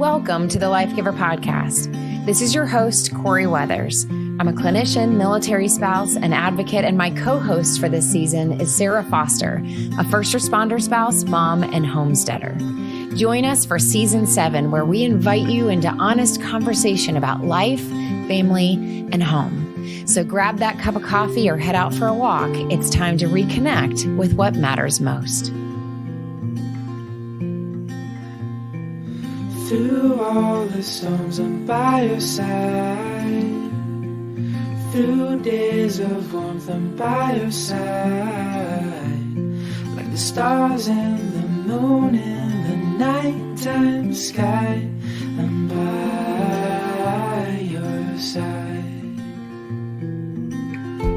Welcome to the Life Giver Podcast. This is your host, Corie Weathers. I'm a clinician, military spouse, and advocate, and my co-host for this season is Sarah Foster, a first responder spouse, mom, and homesteader. Join us for Season 7, where we invite you into honest conversation about life, family, and home. So grab that cup of coffee or head out for a walk. It's time to reconnect with what matters most. Through all the storms, I'm by your side. Through days of warmth, I'm by your side. Like the stars and the moon in the nighttime sky, I'm by your side.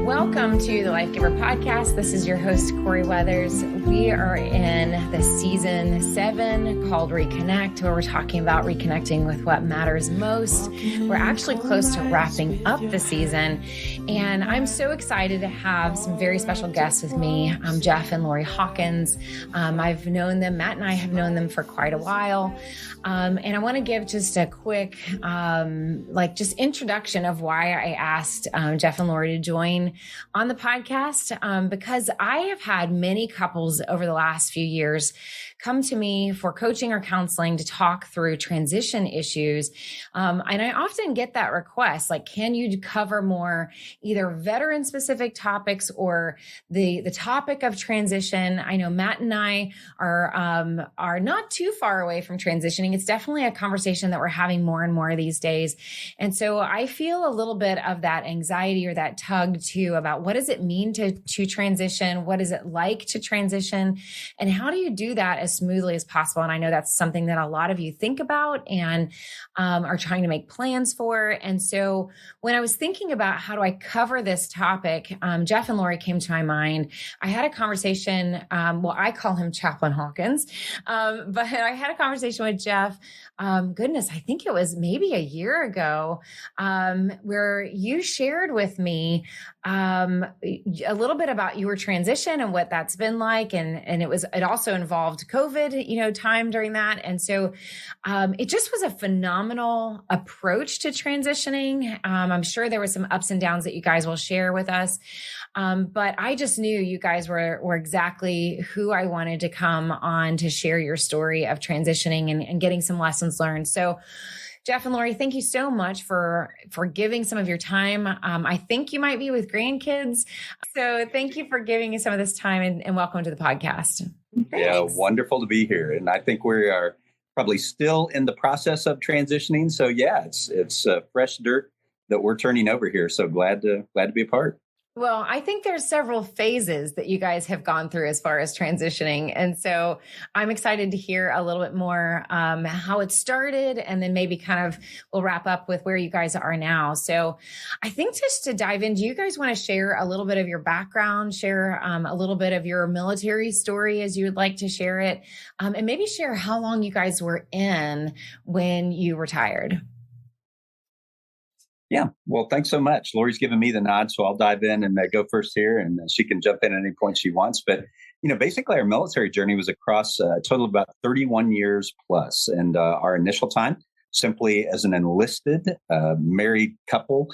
Welcome to the Life Giver Podcast. This is your host, Corie Weathers. We are in the Season 7 called Reconnect, where we're talking about reconnecting with what matters most. We're actually close to wrapping up the season, and I'm so excited to have some very special guests with me, Jeff and Lori Hawkins. I've known them, Matt and I have known them for quite a while, and I want to give just a quick just introduction of why I asked Jeff and Lori to join on the podcast, because I have had many couples over the last few years come to me for coaching or counseling to talk through transition issues. And I often get that request, like, can you cover more either veteran specific topics or the topic of transition? I know Matt and I are not too far away from transitioning. It's definitely a conversation that we're having more and more these days. And so I feel a little bit of that anxiety or that tug too about what does it mean to transition? What is it like to transition? And how do you do that as smoothly as possible? And I know that's something that a lot of you think about and are trying to make plans for. And so when I was thinking about how do I cover this topic, Jeff and Lori came to my mind. I had a conversation, I call him Chaplain Hawkins, but I had a conversation with Jeff, I think it was maybe a year ago, where you shared with me a little bit about your transition and what that's been like. And it also involved COVID, time during that. And so it just was a phenomenal approach to transitioning. I'm sure there were some ups and downs that you guys will share with us. But I just knew you guys were exactly who I wanted to come on to share your story of transitioning and getting some lessons learned. So Jeff and Lori, thank you so much for giving some of your time. I think you might be with grandkids. So thank you for giving us some of this time and welcome to the podcast. Thanks. Yeah, wonderful to be here. And I think we are probably still in the process of transitioning. So yeah, it's fresh dirt that we're turning over here. So glad to be a part. Well, I think there's several phases that you guys have gone through as far as transitioning. And so I'm excited to hear a little bit more how it started, and then maybe we'll wrap up with where you guys are now. So I think just to dive in, do you guys want to share a little bit of your background, share a little bit of your military story as you would like to share it, and maybe share how long you guys were in when you retired? Yeah. Well, thanks so much. Lori's given me the nod, so I'll dive in and go first here, and she can jump in at any point she wants. But, basically our military journey was across a total of about 31 years plus. And our initial time, simply as an enlisted married couple,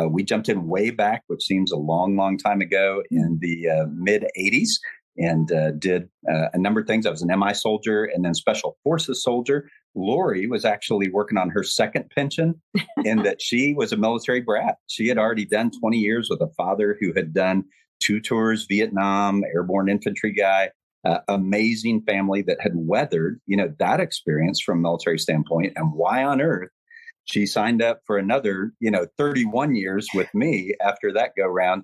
we jumped in way back, which seems a long, long time ago, in the mid 80s. And did a number of things. I was an MI soldier and then Special Forces soldier. Lori was actually working on her second pension in that she was a military brat. She had already done 20 years with a father who had done 2 tours, Vietnam, airborne infantry guy, amazing family that had weathered, that experience from a military standpoint. And why on earth she signed up for another, 31 years with me after that go round.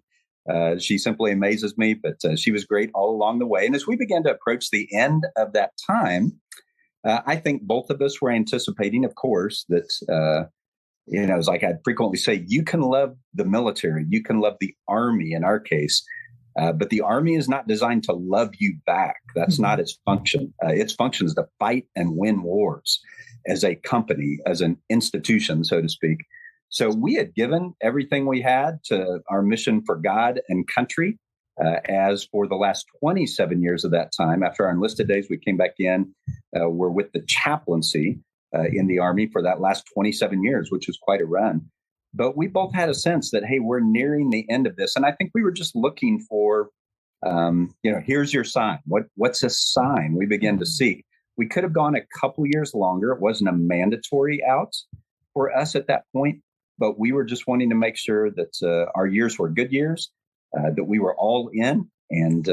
She simply amazes me, but she was great all along the way. And as we began to approach the end of that time, I think both of us were anticipating, of course, that, it's like I frequently say, you can love the military, you can love the Army in our case, but the Army is not designed to love you back. That's not its function. Its function is to fight and win wars as a company, as an institution, so to speak. So we had given everything we had to our mission for God and country. As for the last 27 years of that time, after our enlisted days, we came back in. We're with the chaplaincy in the Army for that last 27 years, which was quite a run. But we both had a sense that, hey, we're nearing the end of this. And I think we were just looking for, here's your sign. What's a sign we began to seek? We could have gone a couple years longer. It wasn't a mandatory out for us at that point, but we were just wanting to make sure that our years were good years, that we were all in and,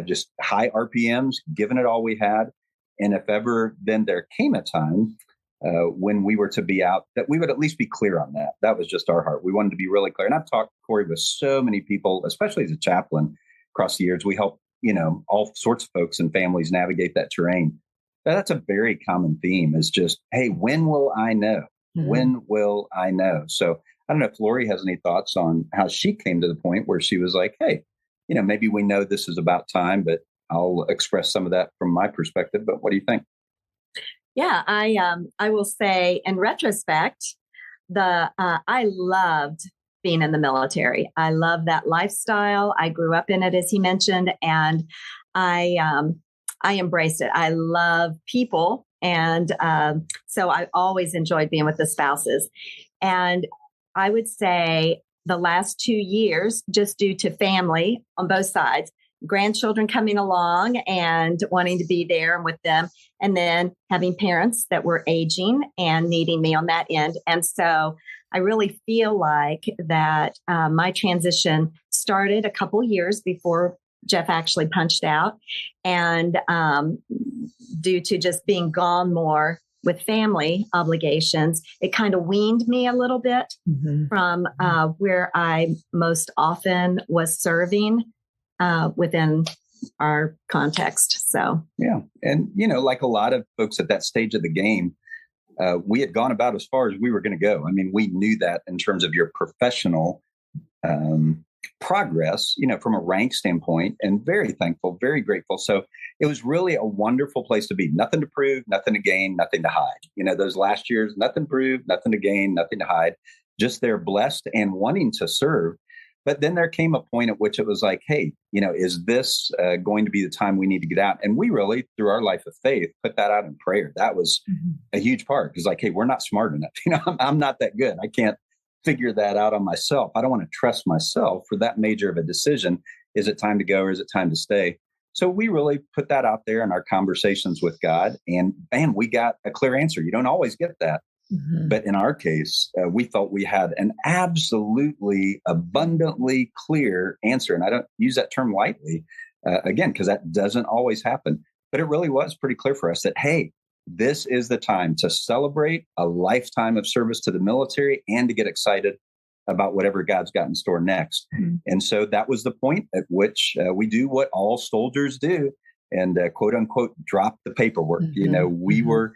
just high RPMs, giving it all we had. And if ever then there came a time when we were to be out, that we would at least be clear on that. That was just our heart. We wanted to be really clear. And I've talked, Corie, with so many people, especially as a chaplain across the years. We help, all sorts of folks and families navigate that terrain. That's a very common theme is just, hey, when will I know? Mm-hmm. When will I know? So I don't know if Lori has any thoughts on how she came to the point where she was like, hey, maybe we know this is about time, but I'll express some of that from my perspective. But what do you think? Yeah, I will say in retrospect, I loved being in the military. I love that lifestyle. I grew up in it, as he mentioned, and I embraced it. I love people. And so I always enjoyed being with the spouses. And I would say the last 2 years, just due to family on both sides, grandchildren coming along and wanting to be there and with them, and then having parents that were aging and needing me on that end. And so I really feel like that my transition started a couple years before Jeff actually punched out. And due to just being gone more with family obligations, it kind of weaned me a little bit from where I most often was serving within our context. So, yeah. And, like a lot of folks at that stage of the game, we had gone about as far as we were going to go. I mean, we knew that in terms of your professional progress, from a rank standpoint, and very thankful, very grateful. So it was really a wonderful place to be. Nothing to prove, nothing to gain, nothing to hide. Those last years, nothing to prove, nothing to gain, nothing to hide, just they're blessed and wanting to serve. But then there came a point at which it was like, hey, is this going to be the time we need to get out? And we really, through our life of faith, put that out in prayer. That was a huge part. Because like, hey, we're not smart enough. I'm not that good. I can't figure that out on myself. I don't want to trust myself for that major of a decision. Is it time to go or is it time to stay? So we really put that out there in our conversations with God. And bam, we got a clear answer. You don't always get that. But in our case, we felt we had an absolutely abundantly clear answer. And I don't use that term lightly, again, because that doesn't always happen. But it really was pretty clear for us that, hey, this is the time to celebrate a lifetime of service to the military and to get excited about whatever God's got in store next. And so that was the point at which we do what all soldiers do and quote unquote, drop the paperwork. We were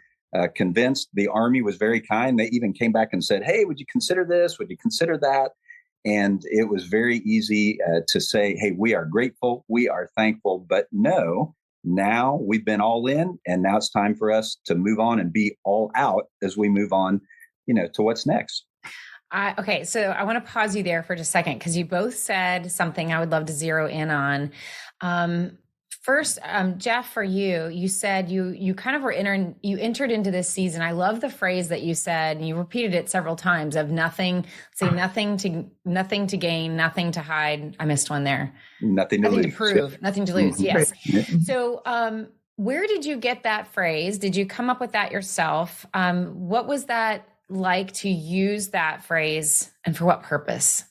convinced. The Army was very kind. They even came back and said, hey, would you consider this? Would you consider that? And it was very easy to say, hey, we are grateful. We are thankful. But no, now we've been all in. And now it's time for us to move on and be all out as we move on, to what's next. Okay. So I want to pause you there for just a second, because you both said something I would love to zero in on. First, Jeff, for you said you kind of you entered into this season. I love the phrase that you said, and you repeated it several times, of nothing to gain, nothing to hide. I missed one there. Nothing to prove, nothing to lose. Yes. So, where did you get that phrase? Did you come up with that yourself? What was that like to use that phrase, and for what purpose?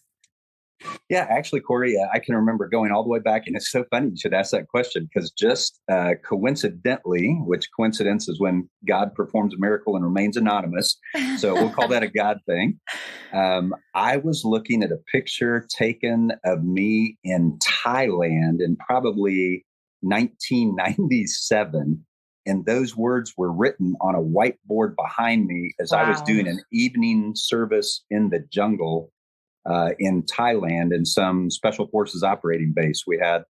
Yeah, actually, Corie, I can remember going all the way back, and it's so funny you should ask that question, because just coincidentally, which coincidence is when God performs a miracle and remains anonymous, so we'll call that a God thing. I was looking at a picture taken of me in Thailand in probably 1997, and those words were written on a whiteboard behind me as I was doing an evening service in the jungle in Thailand, in some special forces operating base we had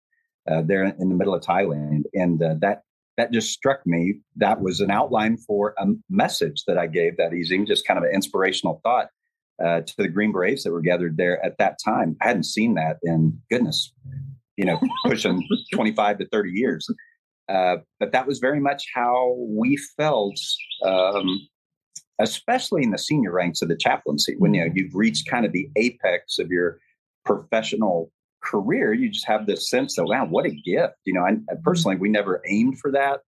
there in the middle of Thailand. And that just struck me. That was an outline for a message that I gave that evening, just kind of an inspirational thought to the Green Berets that were gathered there at that time. I hadn't seen that in, goodness, pushing 25 to 30 years. But that was very much how we felt especially in the senior ranks of the chaplaincy, when you've reached kind of the apex of your professional career, you just have this sense that, wow, what a gift. I personally, we never aimed for that.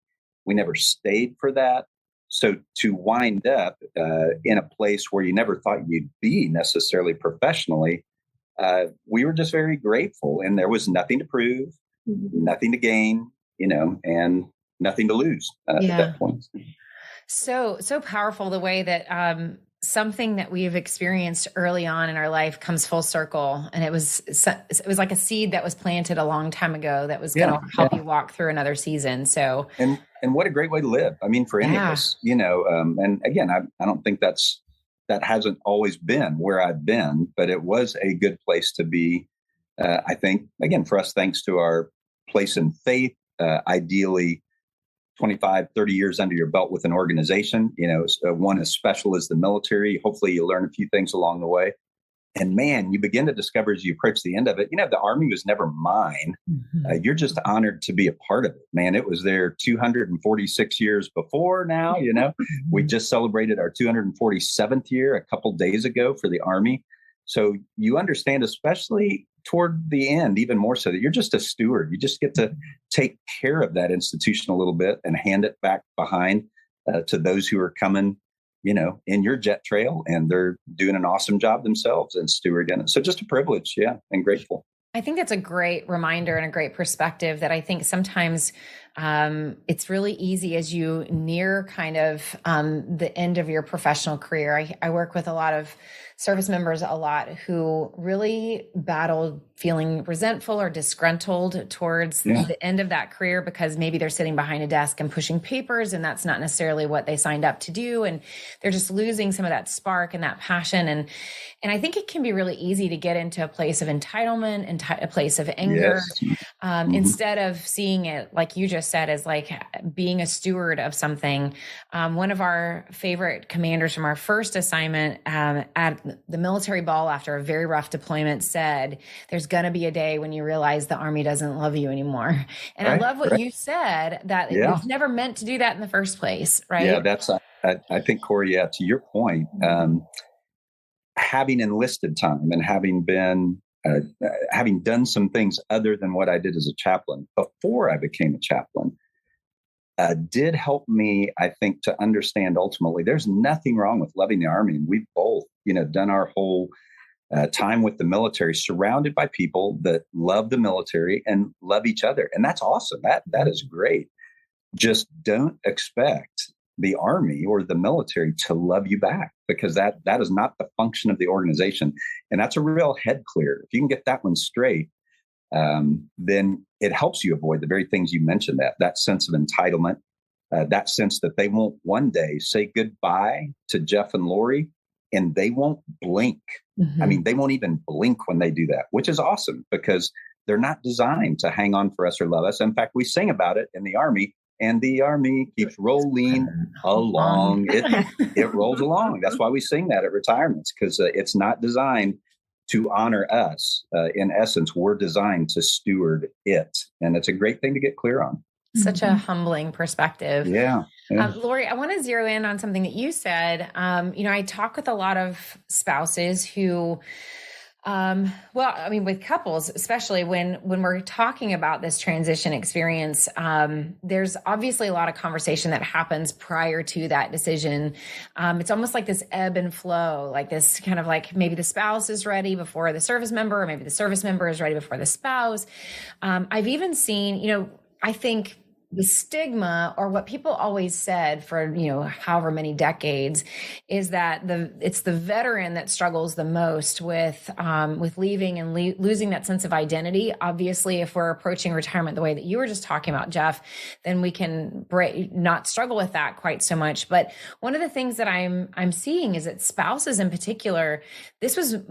We never stayed for that. So to wind up in a place where you never thought you'd be necessarily professionally, we were just very grateful. And there was nothing to prove, nothing to gain, and nothing to lose at that point. So powerful the way that something that we've experienced early on in our life comes full circle. And it was like a seed that was planted a long time ago that was going to help you walk through another season. So, and what a great way to live. I mean, for any of us, and again, I don't think that hasn't always been where I've been, but it was a good place to be. I think, again, for us, thanks to our place in faith, ideally 25, 30 years under your belt with an organization, one as special as the military. Hopefully you learn a few things along the way. And man, you begin to discover as you approach the end of it, the Army was never mine. You're just honored to be a part of it, man. It was there 246 years before now, we just celebrated our 247th year a couple days ago for the Army. So you understand, especially toward the end, even more so, that you're just a steward. You just get to take care of that institution a little bit and hand it back behind to those who are coming, in your jet trail, and they're doing an awesome job themselves and stewarding it. So just a privilege. Yeah. And grateful. I think that's a great reminder and a great perspective that I think sometimes it's really easy as you near kind of the end of your professional career. I work with a lot of service members who really battled feeling resentful or disgruntled towards the end of that career because maybe they're sitting behind a desk and pushing papers, and that's not necessarily what they signed up to do. And they're just losing some of that spark and that passion. And I think it can be really easy to get into a place of entitlement and a place of anger, instead of seeing it, like you just said, as like being a steward of something. One of our favorite commanders from our first assignment at the military ball after a very rough deployment said, there's going to be a day when you realize the Army doesn't love you anymore. And I love what you said, that it was never meant to do that in the first place. Right. Yeah, that's, I think, Corie, to your point, having enlisted time and having been, having done some things other than what I did as a chaplain before I became a chaplain, did help me, I think, to understand ultimately there's nothing wrong with loving the Army. And we've both, done our whole time with the military, surrounded by people that love the military and love each other. And that's awesome. That is great. Just don't expect the Army or the military to love you back, because that is not the function of the organization. And that's a real head clear. If you can get that one straight, then it helps you avoid the very things you mentioned, that sense of entitlement, that sense that they won't one day say goodbye to Jeff and Lori, and they won't blink. I mean, they won't even blink when they do that, which is awesome because they're not designed to hang on for us or love us. In fact, we sing about it in the Army, and the Army keeps rolling along. It rolls along. That's why we sing that at retirements, because it's not designed to honor us. In essence, we're designed to steward it. And it's a great thing to get clear on. Such a humbling perspective. Yeah. Lori, I want to zero in on something that you said. I talk with a lot of spouses who, with couples, especially when we're talking about this transition experience, there's obviously a lot of conversation that happens prior to that decision. It's almost like this ebb and flow, like this kind of like maybe the spouse is ready before the service member, or maybe the service member is ready before the spouse. I've even seen, I think the stigma, or what people always said for, however many decades, is that it's the veteran that struggles the most with leaving and losing that sense of identity. Obviously, if we're approaching retirement the way that you were just talking about, Jeff, then we can not struggle with that quite so much. But one of the things that I'm seeing is that spouses in particular, this wasn't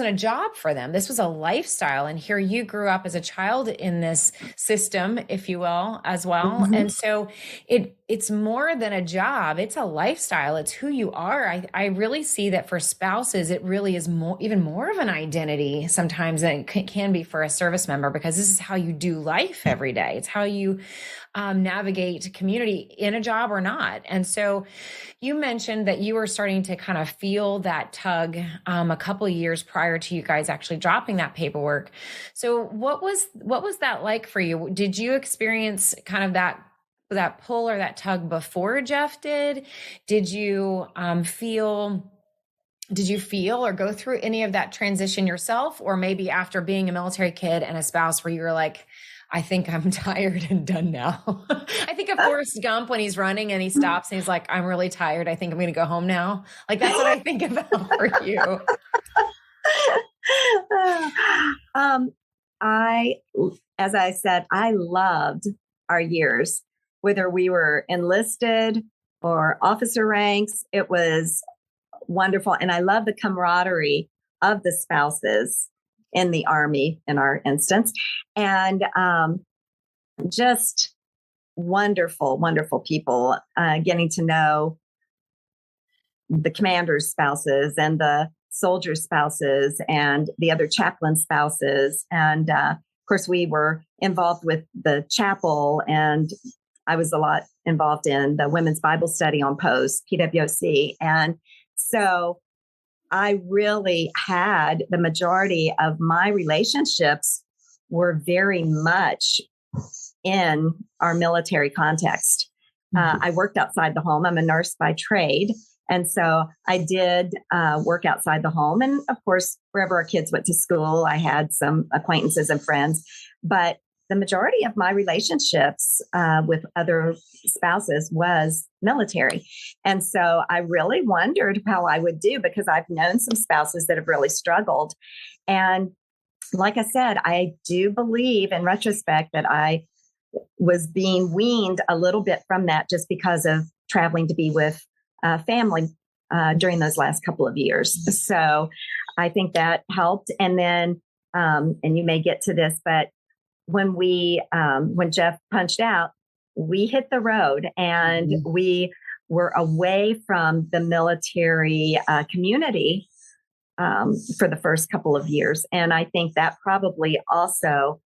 a job for them. This was a lifestyle. And here you grew up as a child in this system, if you will, as well. And so it it's more than a job. It's a lifestyle. It's who you are. I really see that for spouses, it really is even more of an identity sometimes than it can be for a service member, because this is how you do life every day. It's how you navigate community in a job or not. And so you mentioned that you were starting to kind of feel that tug a couple of years prior to you guys actually dropping that paperwork. So what was that like for you? Did you experience kind of that pull or that tug before Jeff did? Did you feel or go through any of that transition yourself, or maybe after being a military kid and a spouse where you were like, I think I'm tired and done now? I think of Forrest Gump when he's running and he stops and he's like, I'm really tired. I think I'm going to go home now. Like, that's what I think about for you. As I said, I loved our years. Whether we were enlisted or officer ranks, it was wonderful. And I love the camaraderie of the spouses in the Army, in our instance. And just wonderful, wonderful people, getting to know the commander's spouses and the soldiers' spouses and the other chaplain spouses. And of course, we were involved with the chapel, and I was a lot involved in the women's Bible study on post, PWC. And so I really had the majority of my relationships were very much in our military context. I worked outside the home. I'm a nurse by trade. And so I did work outside the home. And of course, wherever our kids went to school, I had some acquaintances and friends. But the majority of my relationships with other spouses was military. And so I really wondered how I would do, because I've known some spouses that have really struggled. And like I said, I do believe in retrospect that I was being weaned a little bit from that just because of traveling to be with family during those last couple of years. So I think that helped. And then, and you may get to this, but when Jeff punched out, we hit the road and we were away from the military community for the first couple of years. And I think that probably also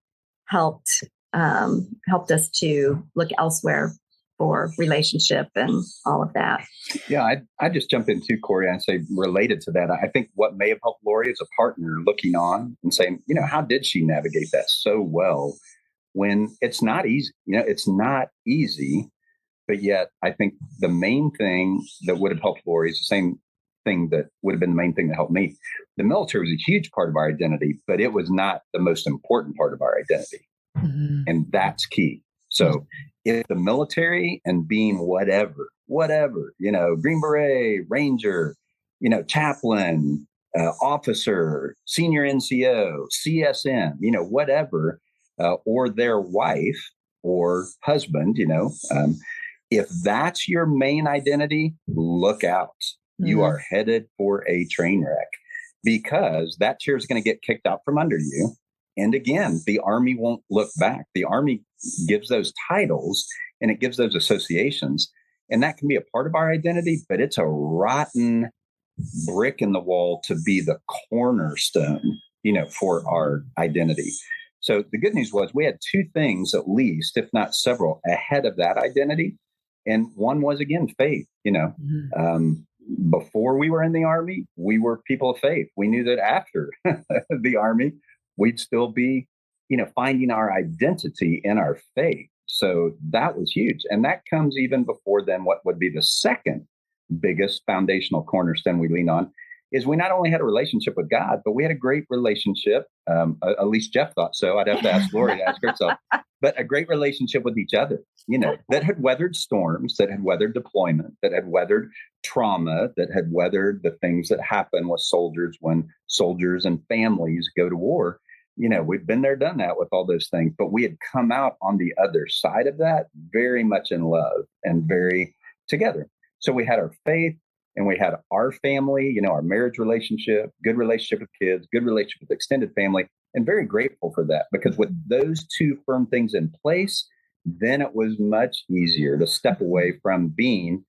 helped us to look elsewhere for relationship and all of that. Yeah, I just jump in too, Corie, and say related to that. I think what may have helped Lori is a partner looking on and saying, how did she navigate that so well when it's not easy? It's not easy, but yet I think the main thing that would have helped Lori is the same thing that would have been the main thing that helped me. The military was a huge part of our identity, but it was not the most important part of our identity. Mm-hmm. And that's key. So if the military and being whatever, Green Beret, Ranger, chaplain, officer, senior NCO, CSM, whatever, or their wife or husband, if that's your main identity, look out. Mm-hmm. You are headed for a train wreck, because that chair is going to get kicked out from under you. And again, the Army won't look back. The Army gives those titles and it gives those associations. And that can be a part of our identity, but it's a rotten brick in the wall to be the cornerstone, for our identity. So the good news was we had two things, at least, if not several, ahead of that identity. And one was, again, faith. Before we were in the Army, we were people of faith. We knew that after the Army, we'd still be, finding our identity in our faith. So that was huge. And that comes even before then what would be the second biggest foundational cornerstone we lean on is we not only had a relationship with God, but we had a great relationship. At least Jeff thought so. I'd have to ask Lori to ask herself. But a great relationship with each other, that had weathered storms, that had weathered deployment, that had weathered trauma, that had weathered the things that happen with soldiers when soldiers and families go to war. We've been there, done that with all those things, but we had come out on the other side of that very much in love and very together. So we had our faith and we had our family, our marriage relationship, good relationship with kids, good relationship with extended family, and very grateful for that, because with those two firm things in place, then it was much easier to step away from being,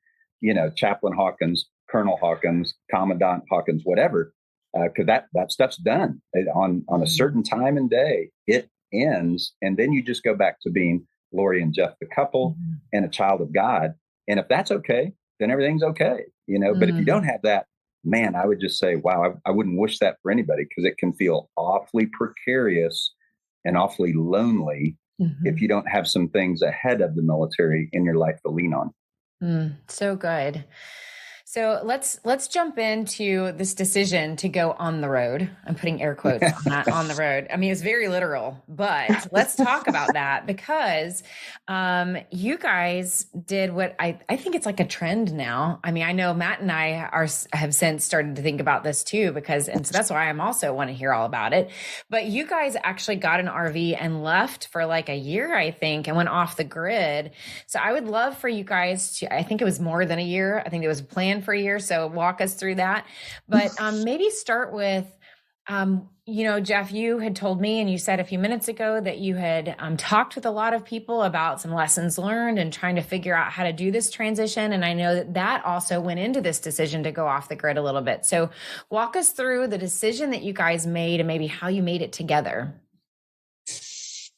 Chaplain Hawkins, Colonel Hawkins, Commandant Hawkins, whatever, because that stuff's done on a certain time and day. It ends, and then you just go back to being Lori and Jeff, the couple, and a child of God. And if that's okay, then everything's okay, But if you don't have that, man, I would just say, wow, I wouldn't wish that for anybody, because it can feel awfully precarious and awfully lonely if you don't have some things ahead of the military in your life to lean on. So good. So let's jump into this decision to go on the road. I'm putting air quotes on that, on the road. I mean, it's very literal, but let's talk about that, because you guys did what I think it's like a trend now. I mean, I know Matt and I have since started to think about this too, and so that's why I'm also want to hear all about it. But you guys actually got an RV and left for like a year, I think, and went off the grid. So I would love for you guys to, I think it was more than a year. I think it was planned for a year. So walk us through that. But maybe start with, Jeff, you had told me, and you said a few minutes ago that you had talked with a lot of people about some lessons learned and trying to figure out how to do this transition. And I know that also went into this decision to go off the grid a little bit. So walk us through the decision that you guys made and maybe how you made it together.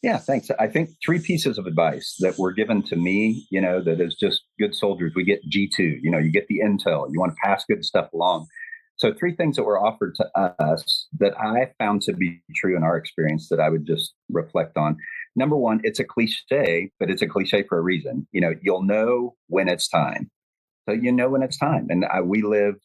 Yeah, thanks. I think 3 pieces of advice that were given to me, that is just good soldiers. We get G2, you get the intel, you want to pass good stuff along. So 3 things that were offered to us that I found to be true in our experience that I would just reflect on. Number 1, it's a cliche, but it's a cliche for a reason. You'll know when it's time. So when it's time. And we lived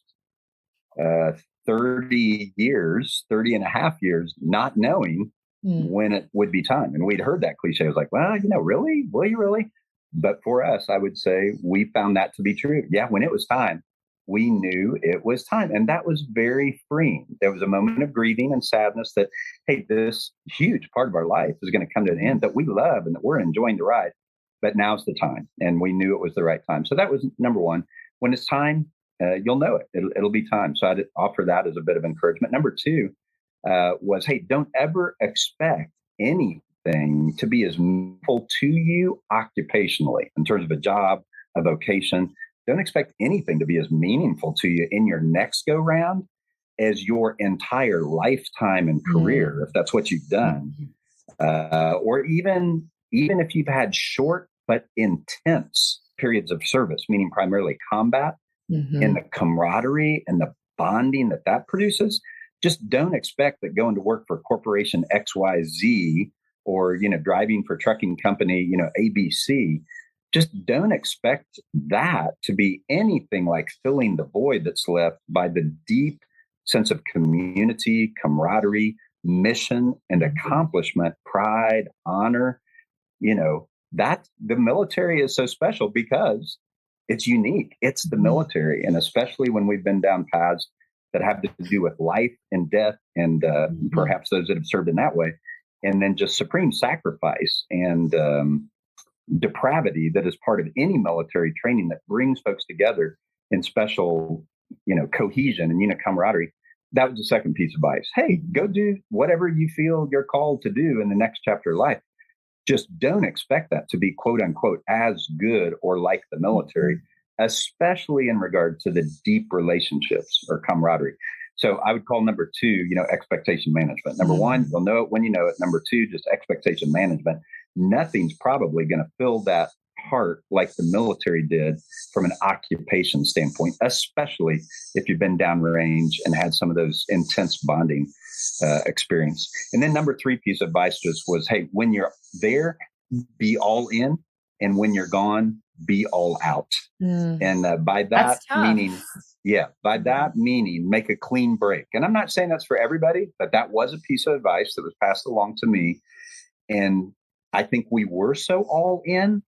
30 and a half years not knowing when it would be time. And we'd heard that cliche. I was like, well, really? Will you really? But for us, I would say we found that to be true. Yeah, when it was time, we knew it was time. And that was very freeing. There was a moment of grieving and sadness that, hey, this huge part of our life is going to come to an end that we love and that we're enjoying the ride. But now's the time. And we knew it was the right time. So that was number 1. When it's time, you'll know it. It'll be time. So I'd offer that as a bit of encouragement. Number 2, was, hey, don't ever expect anything to be as meaningful to you occupationally in terms of a job, a vocation. Don't expect anything to be as meaningful to you in your next go round as your entire lifetime and career, if that's what you've done. Or even if you've had short but intense periods of service, meaning primarily combat, and the camaraderie and the bonding that produces. Just don't expect that going to work for corporation XYZ or, driving for trucking company, ABC, just don't expect that to be anything like filling the void that's left by the deep sense of community, camaraderie, mission, and accomplishment, pride, honor. That the military is so special because it's unique. It's the military. And especially when we've been down paths that have to do with life and death and perhaps those that have served in that way. And then just supreme sacrifice and depravity that is part of any military training that brings folks together in special, cohesion and camaraderie. That was the second piece of advice. Hey, go do whatever you feel you're called to do in the next chapter of life. Just don't expect that to be, quote unquote, as good or like the military, especially in regard to the deep relationships or camaraderie. So I would call number 2, expectation management. Number 1, you'll know it when you know it. Number 2, just expectation management. Nothing's probably going to fill that heart like the military did from an occupation standpoint, especially if you've been downrange and had some of those intense bonding experience. And then number 3 piece of advice was, hey, when you're there, be all in. And when you're gone, be all out. And by that meaning, make a clean break. And I'm not saying that's for everybody, but that was a piece of advice that was passed along to me. And I think we were so all in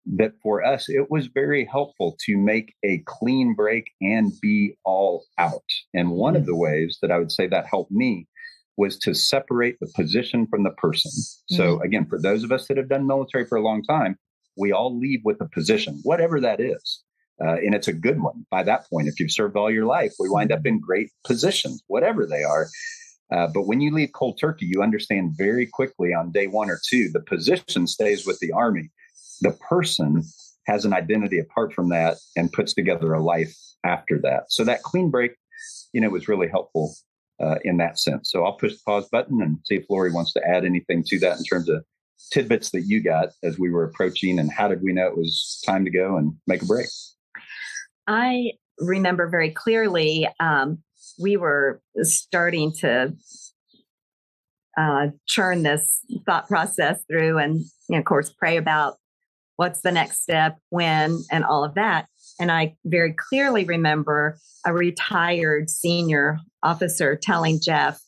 that for us, it was very helpful to make a clean break and be all out. And one of the ways that I would say that helped me was to separate the position from the person. So again, for those of us that have done military for a long time, we all leave with a position, whatever that is. And it's a good one. By that point, if you've served all your life, we wind up in great positions, whatever they are. But when you leave cold turkey, you understand very quickly on day 1 or 2, the position stays with the Army. the person has an identity apart from that and puts together a life after that. So that clean break, was really helpful in that sense. So I'll push the pause button and see if Lori wants to add anything to that in terms of tidbits that you got as we were approaching, and how did we know it was time to go and make a break? I remember very clearly, we were starting to churn this thought process through and, of course, pray about what's the next step, when, and all of that. And I very clearly remember a retired senior officer telling Jeff,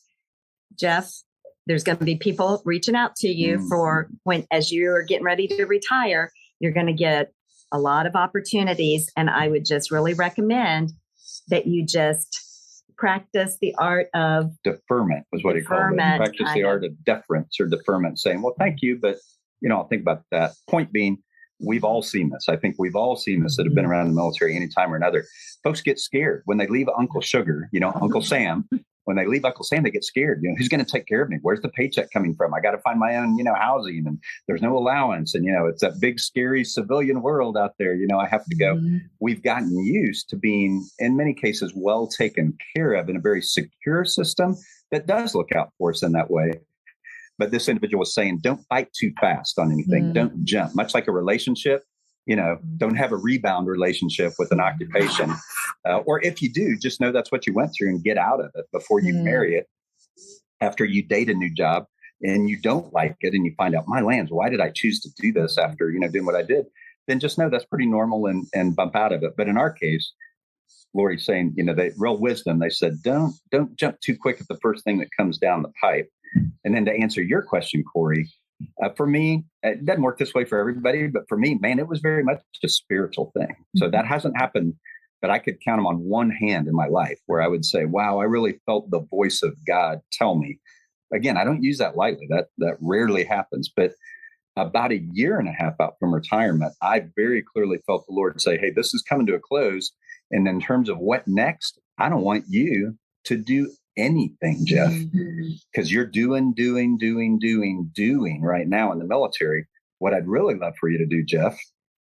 there's going to be people reaching out to you for when, as you're getting ready to retire, you're going to get a lot of opportunities. And I would just really recommend that you just practice the art of deferment, was what he called it. Practice the art of deference or deferment, saying, well, thank you, but I'll think about that. Point being, we've all seen this. I think we've all seen this that have been around the military any time or another. Folks get scared when they leave Uncle Sugar, Uncle Sam. When they leave Uncle Sam, they get scared. Who's going to take care of me? Where's the paycheck coming from? I got to find my own, housing, and there's no allowance. And, it's that big, scary civilian world out there. I have to go. We've gotten used to being, in many cases, well taken care of in a very secure system that does look out for us in that way. But this individual was saying, don't fight too fast on anything. Don't jump. Much like a relationship, don't have a rebound relationship with an occupation. Or if you do, just know that's what you went through and get out of it before you marry it. After you date a new job and you don't like it and you find out, my lands, why did I choose to do this after, doing what I did? Then just know that's pretty normal and bump out of it. But in our case, Lori's saying, they real wisdom. They said, don't jump too quick at the first thing that comes down the pipe. And then to answer your question, Corie, for me, it doesn't work this way for everybody, but for me, man, it was very much a spiritual thing. So that hasn't happened, but I could count them on one hand in my life where I would say, wow, I really felt the voice of God tell me. Again, I don't use that lightly. That rarely happens. But about a year and a half out from retirement, I very clearly felt the Lord say, hey, this is coming to a close. And in terms of what next, I don't want you to do anything, Jeff, because you're doing right now in the military. What I'd really love for you to do, Jeff,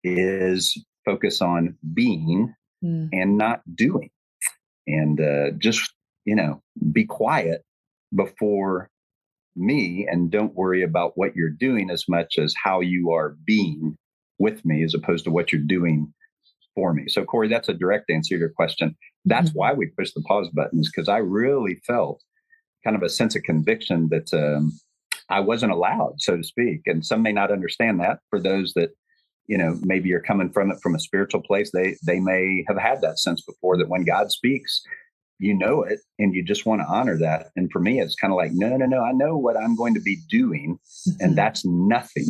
is focus on being and not doing, and just, be quiet before me and don't worry about what you're doing as much as how you are being with me as opposed to what you're doing for me. So, Corie, that's a direct answer to your question. That's why we pushed the pause buttons, because I really felt kind of a sense of conviction that I wasn't allowed, so to speak. And some may not understand that. For those that, maybe you're coming from it from a spiritual place, they may have had that sense before, that when God speaks, it, and you just want to honor that. And for me, it's kind of like, no, I know what I'm going to be doing, and that's nothing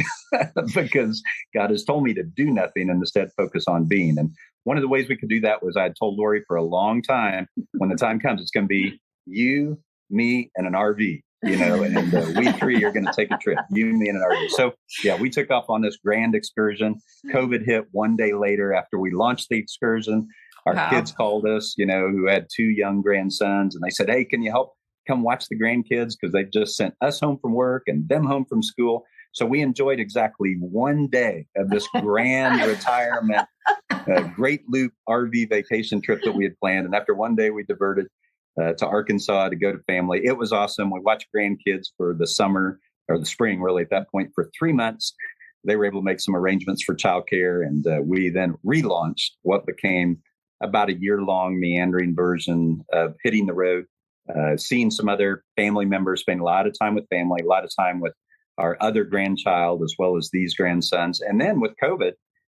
because God has told me to do nothing and instead focus on being. And one of the ways we could do that was I had told Lori for a long time, when the time comes, it's going to be you, me, and an RV, and we three are going to take a trip, you, me, and an RV. So yeah, we took off on this grand excursion. COVID hit one day later after we launched the excursion. Our kids called us, who had 2 young grandsons, and they said, hey, can you help come watch the grandkids? Because they've just sent us home from work and them home from school. So we enjoyed exactly one day of this grand retirement, Great Loop RV vacation trip that we had planned. And after one day, we diverted to Arkansas to go to family. It was awesome. We watched grandkids for the summer, or the spring, really, at that point, for 3 months. They were able to make some arrangements for childcare. And we then relaunched what became about a year-long meandering version of hitting the road, seeing some other family members, spending a lot of time with family, a lot of time with our other grandchild, as well as these grandsons. And then with COVID,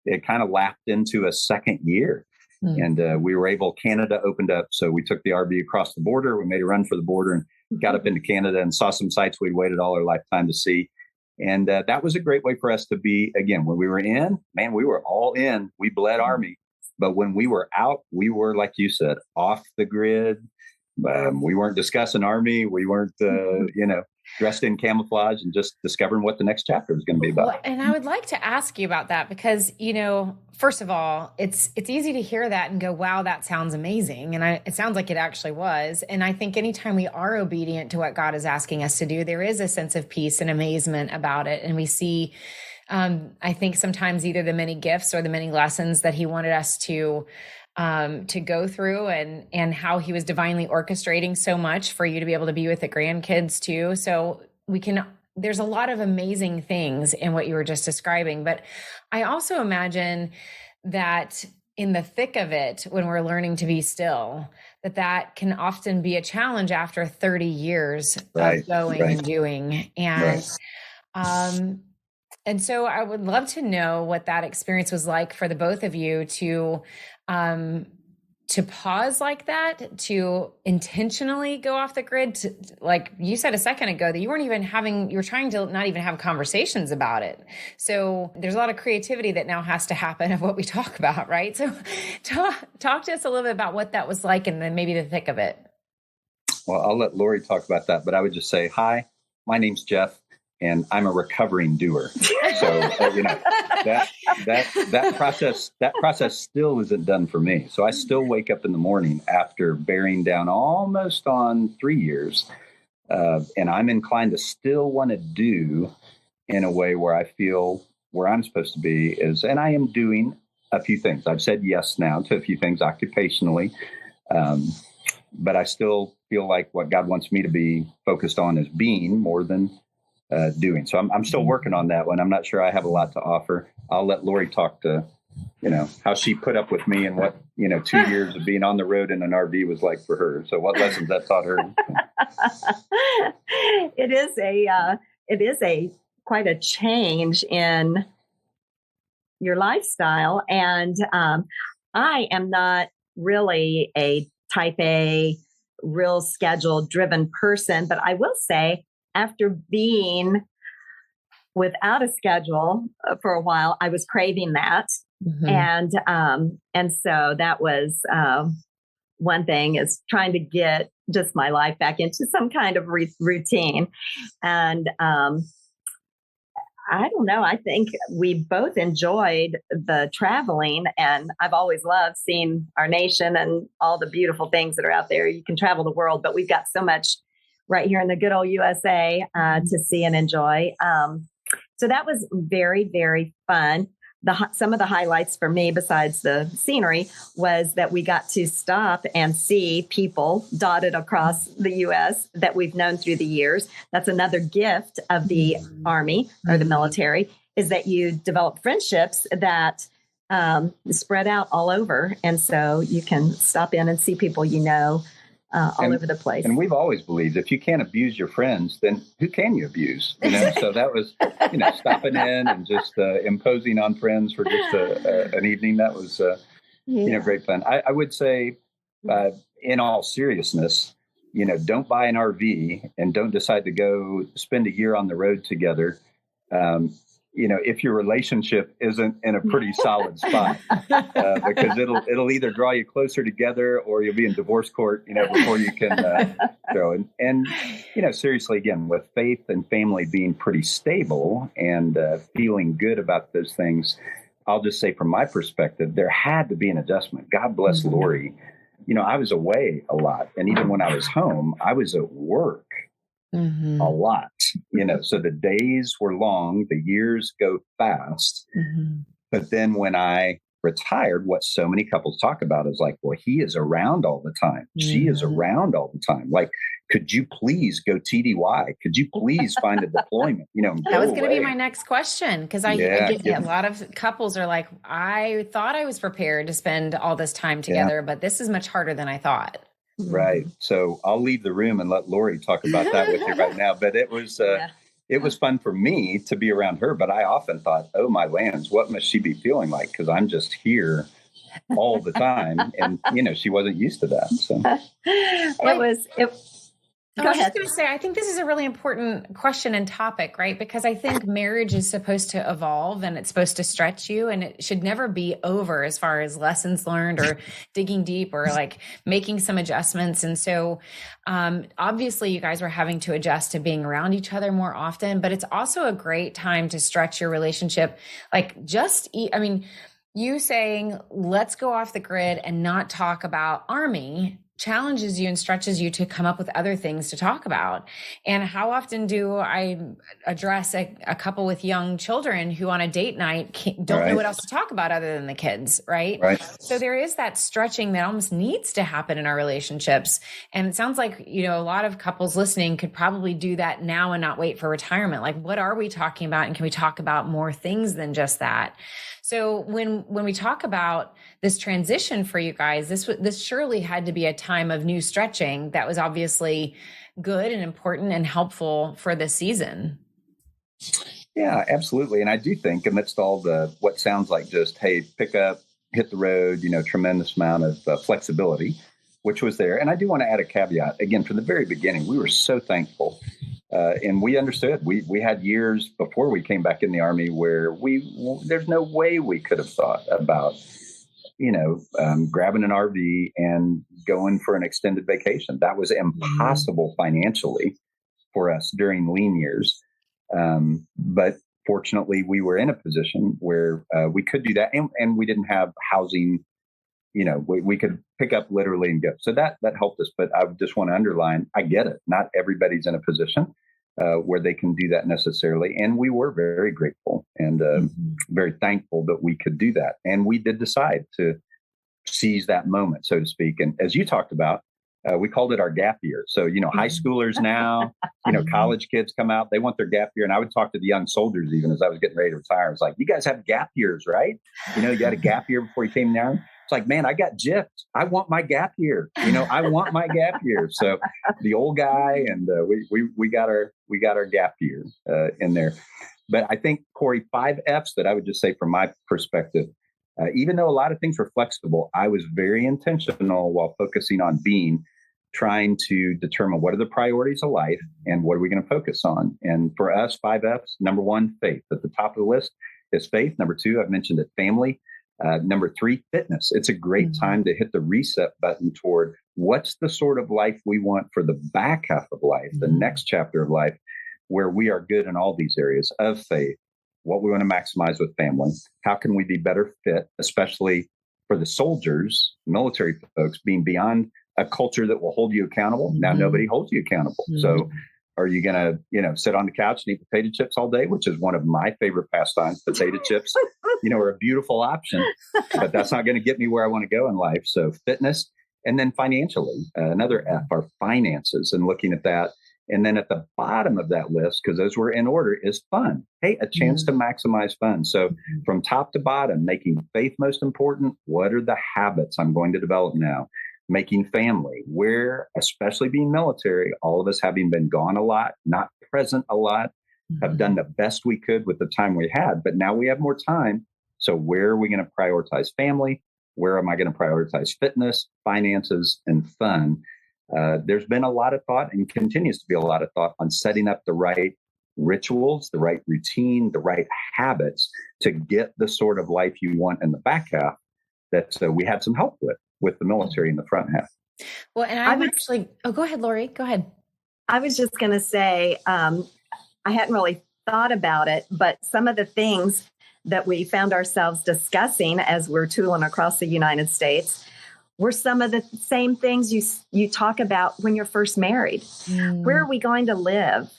it kind of lapped into a second year. And we were able, Canada opened up. So we took the RV across the border. We made a run for the border and got up into Canada and saw some sites we'd waited all our lifetime to see. And that was a great way for us to be, again, when we were in, man, we were all in. We bled Army. But when we were out, we were, like you said, off the grid. We weren't discussing Army. We weren't, dressed in camouflage and just discovering what the next chapter was going to be about. Well, and I would like to ask you about that because, first of all, it's easy to hear that and go, wow, that sounds amazing. And it sounds like it actually was. And I think anytime we are obedient to what God is asking us to do, there is a sense of peace and amazement about it. And we see I think sometimes either the many gifts or the many lessons that he wanted us to go through, and how he was divinely orchestrating so much for you to be able to be with the grandkids too. So there's a lot of amazing things in what you were just describing, but I also imagine that in the thick of it, when we're learning to be still, that can often be a challenge after 30 years of going and doing. And so I would love to know what that experience was like for the both of you to pause like that, to intentionally go off the grid, to, like you said a second ago, that you were trying to not even have conversations about it. So there's a lot of creativity that now has to happen of what we talk about, right? So talk to us a little bit about what that was like, and then maybe the thick of it. Well, I'll let Lori talk about that, but I would just say, hi, my name's Jeff, and I'm a recovering doer. So, that process still isn't done for me. So I still wake up in the morning after bearing down almost on 3 years. And I'm inclined to still want to do in a way where I feel where I'm supposed to be is, and I am doing a few things. I've said yes now to a few things occupationally. But I still feel like what God wants me to be focused on is being more than doing. So I'm still working on that one. I'm not sure I have a lot to offer. I'll let Lori talk to, how she put up with me and what, 2 years of being on the road in an RV was like for her. So what lessons that taught her. It is quite a change in your lifestyle. And I am not really a type A, real schedule driven person, but I will say, after being without a schedule for a while, I was craving that. Mm-hmm. And so that was one thing, is trying to get just my life back into some kind of routine. And I don't know, I think we both enjoyed the traveling, and I've always loved seeing our nation and all the beautiful things that are out there. You can travel the world, but we've got so much right here in the good old USA to see and enjoy. So that was very, very fun. Some of the highlights for me, besides the scenery, was that we got to stop and see people dotted across the U.S. that we've known through the years. That's another gift of the Army or the military, is that you develop friendships that spread out all over. And so you can stop in and see people all over the place. And we've always believed if you can't abuse your friends, then who can you abuse? So that was, stopping in and just imposing on friends for just an evening. That was, great fun. I would say, in all seriousness, don't buy an RV and don't decide to go spend a year on the road together. If your relationship isn't in a pretty solid spot, because it'll either draw you closer together or you'll be in divorce court, before you can go. And seriously, again, with faith and family being pretty stable and feeling good about those things, I'll just say from my perspective, there had to be an adjustment. God bless Lori. I was away a lot. And even when I was home, I was at work. Mm-hmm. A lot, so the days were long, the years go fast. Mm-hmm. But then when I retired, what so many couples talk about is like, well, he is around all the time. Mm-hmm. She is around all the time. Like, could you please go TDY? Could you please find a deployment? That was going to be my next question, because I get a lot of couples are like, I thought I was prepared to spend all this time together, but this is much harder than I thought. Right. So I'll leave the room and let Lori talk about that with you right now. But it was fun for me to be around her. But I often thought, oh, my lands, what must she be feeling like? Because I'm just here all the time. And, she wasn't used to that. So I was just going to say, I think this is a really important question and topic, right? Because I think marriage is supposed to evolve and it's supposed to stretch you, and it should never be over as far as lessons learned or digging deep or like making some adjustments. And so obviously you guys were having to adjust to being around each other more often, but it's also a great time to stretch your relationship. Like you saying, let's go off the grid and not talk about Army challenges you and stretches you to come up with other things to talk about. And how often do I address a couple with young children who on a date night don't know what else to talk about other than the kids, right? So there is that stretching that almost needs to happen in our relationships. And it sounds like, a lot of couples listening could probably do that now and not wait for retirement. Like, what are we talking about? And can we talk about more things than just that? So when we talk about this transition for you guys, this surely had to be a time of new stretching that was obviously good and important and helpful for this season. Yeah, absolutely. And I do think amidst all the what sounds like just, hey, pick up, hit the road, tremendous amount of flexibility, which was there. And I do want to add a caveat. Again, from the very beginning, we were so thankful. And we understood. We had years before we came back in the Army where there's no way we could have thought about, grabbing an RV and going for an extended vacation. That was impossible financially for us during lean years. But fortunately, we were in a position where we could do that, and we didn't have housing. We could pick up literally and go. So that helped us. But I just want to underline, I get it. Not everybody's in a position where they can do that necessarily. And we were very grateful and very thankful that we could do that. And we did decide to seize that moment, so to speak. And as you talked about, we called it our gap year. So, high schoolers now, college kids come out, they want their gap year. And I would talk to the young soldiers, even as I was getting ready to retire. I was like, you guys have gap years, right? You had a gap year before you came down. It's like, man, I got gypped. I want my gap year. I want my gap year. So the old guy and we got our gap year in there. But I think, Corie, 5 F's that I would just say from my perspective, even though a lot of things were flexible, I was very intentional while focusing on trying to determine what are the priorities of life and what are we going to focus on. And for us, 5 F's, number 1, faith. At the top of the list is faith. Number 2, I've mentioned it, family. Number 3, fitness. It's a great time to hit the reset button toward what's the sort of life we want for the back half of life, the next chapter of life, where we are good in all these areas of faith, what we want to maximize with family. How can we be better fit, especially for the soldiers, military folks, being beyond a culture that will hold you accountable. Now nobody holds you accountable. So are you going to, sit on the couch and eat potato chips all day, which is one of my favorite pastimes? Potato chips, are a beautiful option, but that's not going to get me where I want to go in life. So fitness, and then financially, another F, our finances, and looking at that. And then at the bottom of that list, because those were in order, is fun. Hey, a chance to maximize fun. So from top to bottom, making faith most important. What are the habits I'm going to develop now? Making family, where, especially being military, all of us having been gone a lot, not present a lot, have done the best we could with the time we had, but now we have more time. So where are we going to prioritize family? Where am I going to prioritize fitness, finances, and fun? There's been a lot of thought and continues to be a lot of thought on setting up the right rituals, the right routine, the right habits to get the sort of life you want in the back half that we had some help with the military in the front half. Well, and I would actually, go ahead, Lori, go ahead. I was just going to say, I hadn't really thought about it, but some of the things that we found ourselves discussing as we're tooling across the United States were some of the same things you talk about when you're first married. Where are we going to live?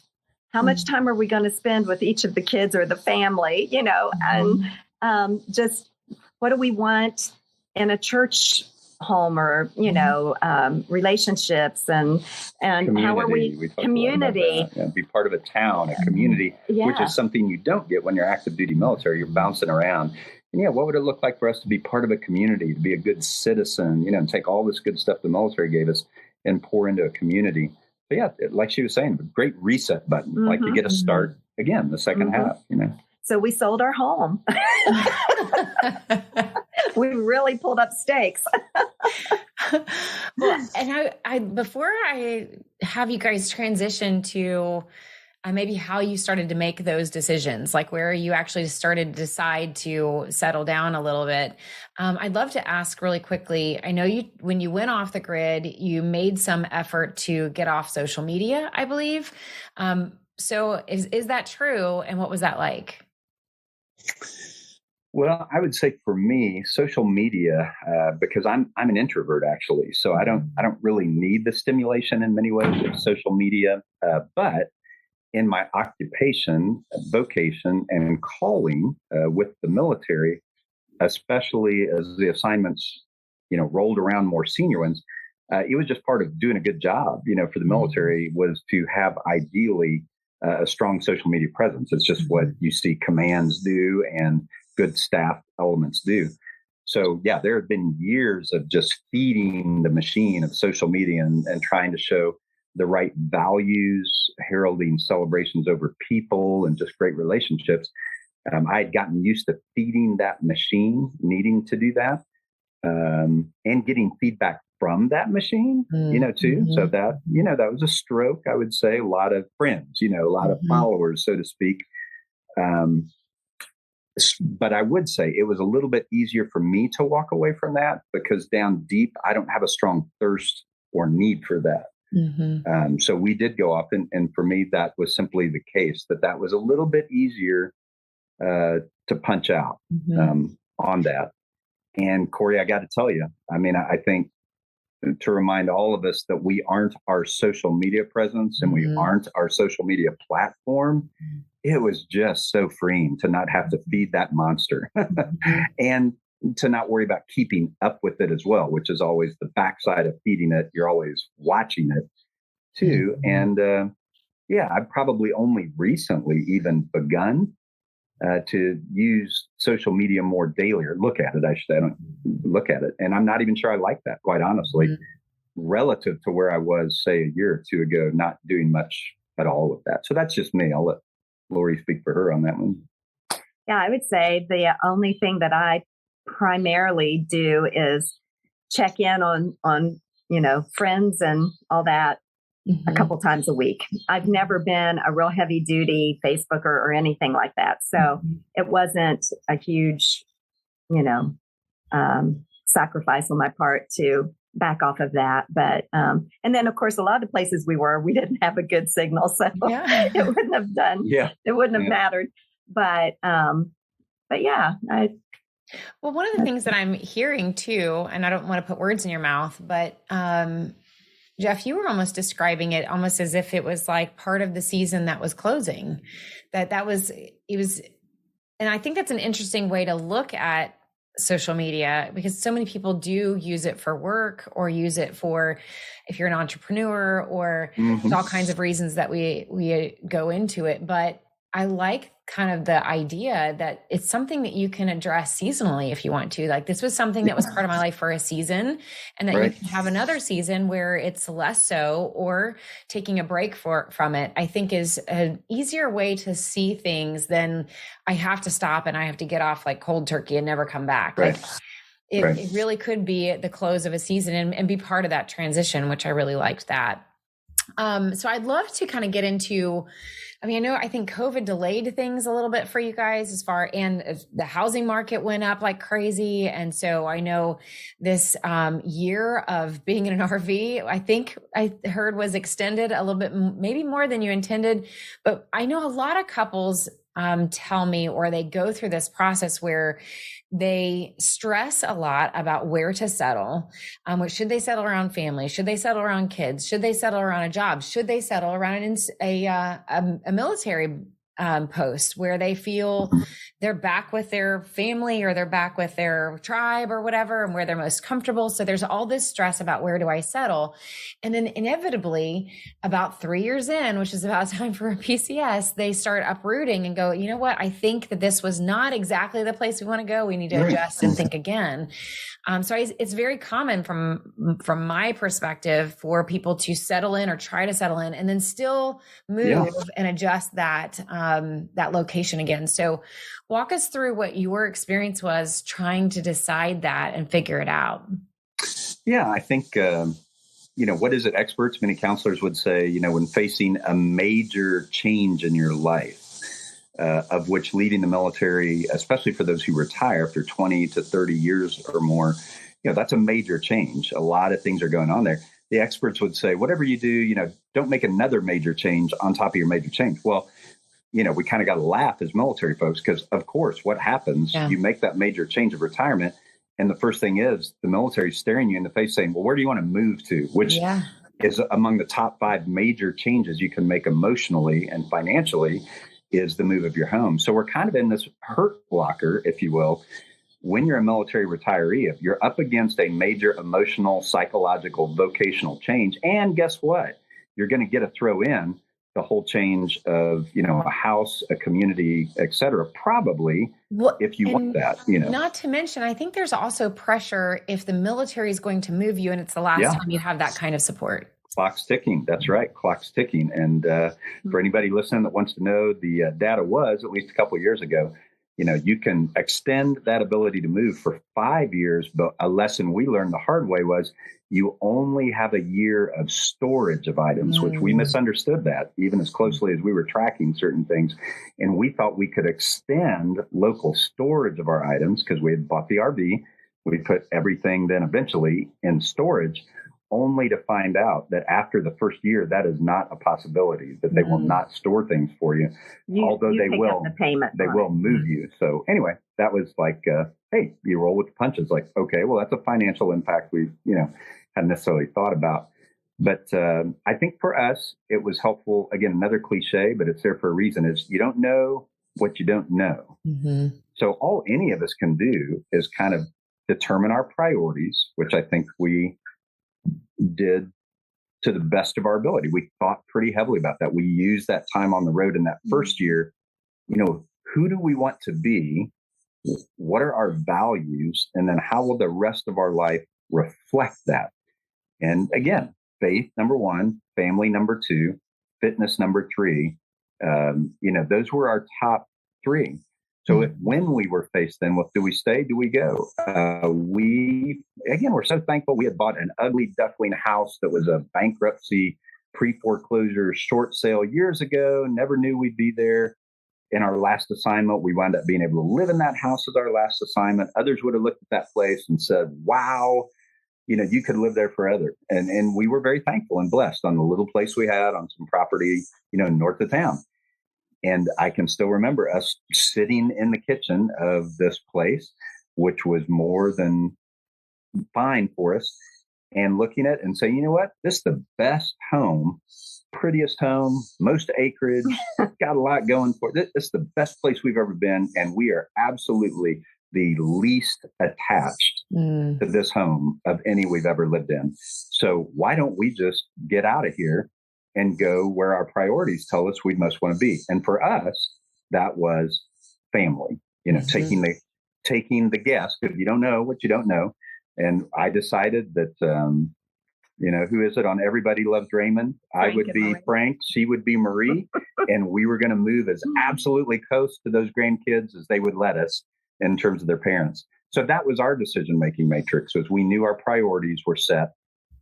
How much time are we going to spend with each of the kids or the family, and just what do we want in a church home or, relationships and how are we community, be part of a town, a community, which is something you don't get when you're active duty military. You're bouncing around. And what would it look like for us to be part of a community, to be a good citizen, and take all this good stuff the military gave us and pour into a community. But like she was saying, a great reset button, like to get us start again, the second half, So we sold our home. We really pulled up stakes. Well, and I before I have you guys transition to maybe how you started to make those decisions, like where you actually started to decide to settle down a little bit. I'd love to ask really quickly. I know when you went off the grid, you made some effort to get off social media, I believe. So is that true? And what was that like? Well, I would say for me, social media, because I'm an introvert actually, so I don't really need the stimulation in many ways of social media. But in my occupation, vocation, and calling with the military, especially as the assignments, rolled around more senior ones, it was just part of doing a good job, for the military was to have ideally a strong social media presence. It's just what you see commands do and good staff elements do. So yeah, there have been years of just feeding the machine of social media and trying to show the right values, heralding celebrations over people and just great relationships. I had gotten used to feeding that machine, needing to do that, and getting feedback from that machine, too. So that, that was a stroke, I would say. A lot of friends, a lot of followers, so to speak. But I would say it was a little bit easier for me to walk away from that because down deep, I don't have a strong thirst or need for that. So we did go off, and for me, that was simply the case, that was a little bit easier to punch out on that. And Corie, I got to tell you, I mean, I think to remind all of us that we aren't our social media presence and we aren't our social media platform. It was just so freeing to not have to feed that monster and to not worry about keeping up with it as well, which is always the backside of feeding it. You're always watching it too. And I've probably only recently even begun to use social media more daily, or look at it, I should say. I don't look at it. And I'm not even sure I like that, quite honestly, relative to where I was, say, a year or two ago, not doing much at all with that. So that's just me. I'll let Lori speak for her on that one. Yeah, I would say the only thing that I primarily do is check in on friends and all that a couple times a week. I've never been a real heavy duty Facebooker or anything like that. So it wasn't a huge, sacrifice on my part to back off of that. But, and then of course, a lot of the places we didn't have a good signal. So it wouldn't have it wouldn't have mattered. But yeah, well, one of the things that I'm hearing too, and I don't want to put words in your mouth, but, Jeff, you were almost describing it almost as if it was like part of the season that was closing, and I think that's an interesting way to look at social media, because so many people do use it for work or use it for, if you're an entrepreneur, or there's all kinds of reasons that we go into it. But I like kind of the idea that it's something that you can address seasonally if you want to. Like, this was something that was part of my life for a season, and that you can have another season where it's less so, or taking a break from it, I think is an easier way to see things than I have to stop and I have to get off like cold turkey and never come back. Like it really could be the close of a season and be part of that transition, which I really liked that. So I'd love to kind of get into, I think COVID delayed things a little bit for you guys and the housing market went up like crazy. And so I know this year of being in an RV, I think I heard was extended a little bit, maybe more than you intended. But I know a lot of couples tell me, or they go through this process where they stress a lot about where to settle. Should they settle around family? Should they settle around kids? Should they settle around a job? Should they settle around a military post where they feel they're back with their family or they're back with their tribe or whatever, and where they're most comfortable? So there's all this stress about where do I settle? And then inevitably, about 3 years in, which is about time for a PCS, they start uprooting and go, you know what? I think that this was not exactly the place we want to go. We need to adjust and think again. So it's very common from my perspective for people to settle in or try to settle in and then still move and adjust that location again. So walk us through what your experience was trying to decide that and figure it out. Yeah, I think, what is it? Experts, many counselors would say, when facing a major change in your life, of which leaving the military, especially for those who retire after 20 to 30 years or more, that's a major change. A lot of things are going on there. The experts would say, whatever you do, don't make another major change on top of your major change. Well, we kind of got to laugh as military folks because, of course, what happens, you make that major change of retirement. And the first thing is the military staring you in the face saying, well, where do you want to move to? Which is among the top 5 major changes you can make emotionally and financially is the move of your home. So we're kind of in this hurt blocker, if you will. When you're a military retiree, if you're up against a major emotional, psychological, vocational change, and guess what? You're going to get to throw in the whole change of, a house, a community, et cetera, probably if you want that, Not to mention, I think there's also pressure if the military is going to move you and it's the last time you have that kind of support. Clock's ticking. That's right. Clock's ticking. And for anybody listening that wants to know, the data was, at least a couple of years ago, you can extend that ability to move for 5 years. But a lesson we learned the hard way was you only have a year of storage of items, which we misunderstood that even as closely as we were tracking certain things. And we thought we could extend local storage of our items because we had bought the RV. We put everything then eventually in storage, only to find out that after the first year, that is not a possibility, that they will not store things for you, although they will, they will move you. So anyway, that was like, hey, you roll with the punches. Like, okay, well, that's a financial impact we, hadn't necessarily thought about. But I think for us, it was helpful. Again, another cliche, but it's there for a reason, is you don't know what you don't know. So all any of us can do is kind of determine our priorities, which I think we did to the best of our ability. We thought pretty heavily about that. We used that time on the road in that first year. Who do we want to be? What are our values? And then how will the rest of our life reflect that? And again, faith, number 1, family, number 2, fitness, number 3. Those were our top 3. So when we were faced then with, do we stay? Do we go? We're so thankful we had bought an ugly duckling house that was a bankruptcy, pre-foreclosure short sale years ago. Never knew we'd be there. In our last assignment, we wound up being able to live in that house as our last assignment. Others would have looked at that place and said, wow, you could live there forever. And we were very thankful and blessed on the little place we had on some property, north of town. And I can still remember us sitting in the kitchen of this place, which was more than fine for us, and looking at it and saying, you know what, this is the best home, prettiest home, most acreage, got a lot going for it. This is the best place we've ever been. And we are absolutely the least attached to this home of any we've ever lived in. So why don't we just get out of here and go where our priorities tell us we most want to be? And for us, that was family, taking the guess, because you don't know what you don't know. And I decided that, who is it on Everybody Loves Raymond? I would be Frank. She would be Marie. And we were going to move as absolutely close to those grandkids as they would let us in terms of their parents. So that was our decision-making matrix, as we knew our priorities were set.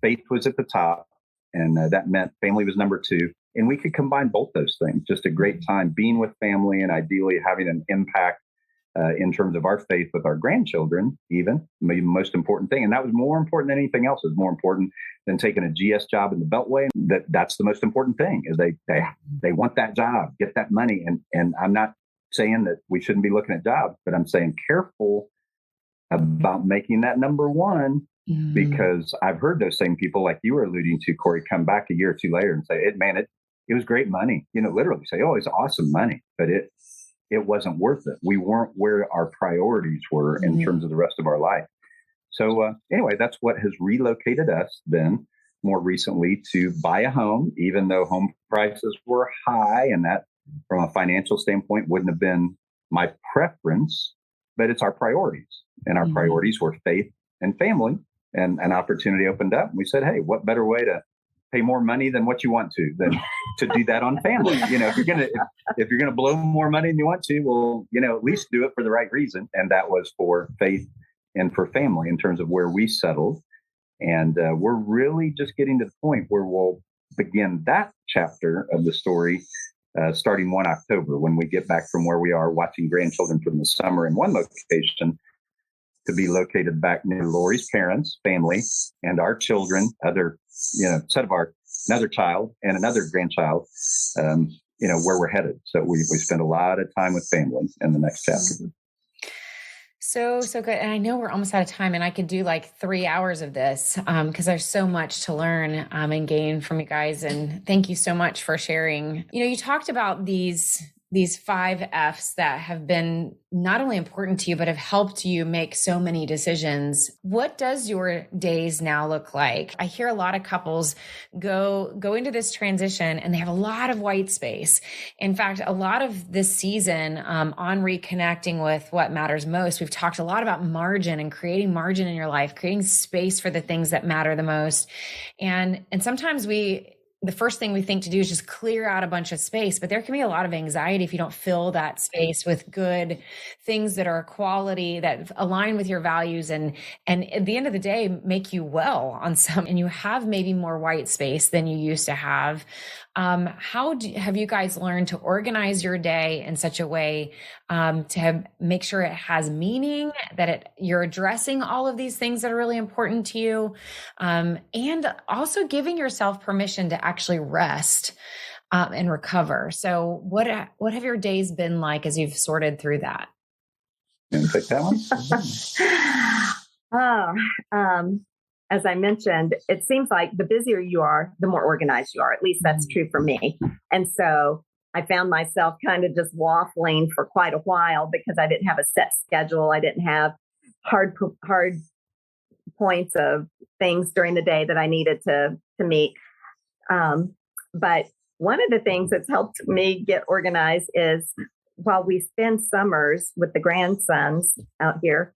Faith was at the top. And that meant family was number 2. And we could combine both those things. Just a great time being with family and ideally having an impact in terms of our faith with our grandchildren, even maybe the most important thing. And that was more important than anything else. It was more important than taking a GS job in the Beltway. That's the most important thing, is they want that job, get that money. And I'm not saying that we shouldn't be looking at jobs, but I'm saying careful about making that number 1. Because I've heard those same people, like you were alluding to, Corie, come back a year or 2 later and say, it was great money. Literally say, oh, it's awesome money, but it wasn't worth it. We weren't where our priorities were in terms of the rest of our life. So anyway, that's what has relocated us then more recently to buy a home, even though home prices were high, and that from a financial standpoint wouldn't have been my preference, but it's our priorities. And our priorities were faith and family. And an opportunity opened up. And we said, hey, what better way to pay more money than what you want to than to do that on family? If you're gonna blow more money than you want to, well, at least do it for the right reason. And that was for faith and for family in terms of where we settled. And we're really just getting to the point where we'll begin that chapter of the story starting 1 October, when we get back from where we are watching grandchildren from the summer in one location to be located back near Lori's parents, family, and our children, another child and another grandchild, where we're headed. So we spend a lot of time with family in the next chapter. So good. And I know we're almost out of time, and I could do like 3 hours of this because there's so much to learn and gain from you guys. And thank you so much for sharing. You talked about these 5 F's that have been not only important to you, but have helped you make so many decisions. What does your days now look like? I hear a lot of couples go into this transition and they have a lot of white space. In fact, a lot of this season on reconnecting with what matters most, we've talked a lot about margin and creating margin in your life, creating space for the things that matter the most. And sometimes the first thing we think to do is just clear out a bunch of space, but there can be a lot of anxiety if you don't fill that space with good things that are quality, that align with your values and at the end of the day, make you well on some, and you have maybe more white space than you used to have. Have you guys learned to organize your day in such a way to make sure it has meaning, that you're addressing all of these things that are really important to you, and also giving yourself permission to actually rest and recover? So what have your days been like as you've sorted through that? You want to take that one? As I mentioned, it seems like the busier you are, the more organized you are. At least that's true for me. And so I found myself kind of just waffling for quite a while because I didn't have a set schedule. I didn't have hard points of things during the day that I needed to meet. But one of the things that's helped me get organized is while we spend summers with the grandsons out here,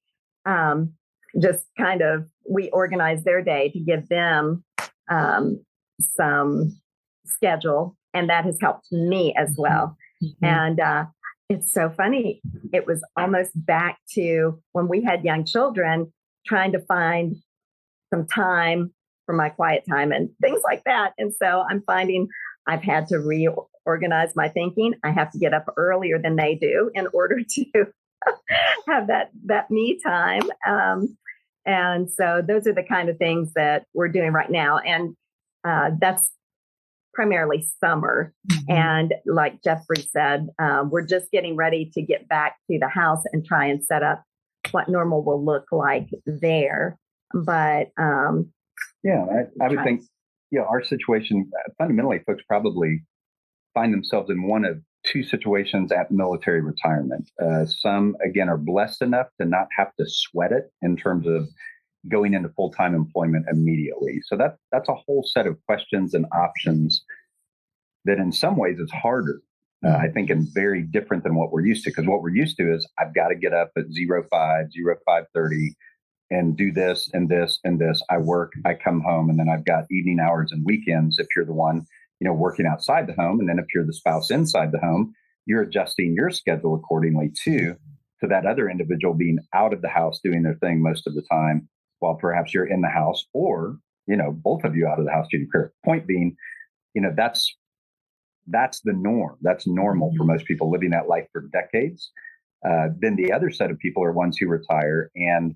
just kind of, we organize their day to give them some schedule. And that has helped me as well. Mm-hmm. And it's so funny. It was almost back to when we had young children, trying to find some time for my quiet time and things like that. And so I'm finding I've had to reorganize my thinking. I have to get up earlier than they do in order to have that me time. And so those are the kind of things that we're doing right now. And that's primarily summer. Mm-hmm. And like Jeffrey said, we're just getting ready to get back to the house and try and set up what normal will look like there. But I would think, our situation, fundamentally, folks probably find themselves in one of 2 situations at military retirement. Some, again, are blessed enough to not have to sweat it in terms of going into full-time employment immediately. So that's a whole set of questions and options that in some ways is harder, I think, and very different than what we're used to. Because what we're used to is I've got to get up at 5:30 and do this and this and this. I work, I come home, and then I've got evening hours and weekends if you're the one working outside the home. And then if you're the spouse inside the home, you're adjusting your schedule accordingly to that other individual being out of the house doing their thing most of the time, while perhaps you're in the house, or, both of you out of the house doing your career. Point being, that's the norm. That's normal for most people living that life for decades. Then the other set of people are ones who retire and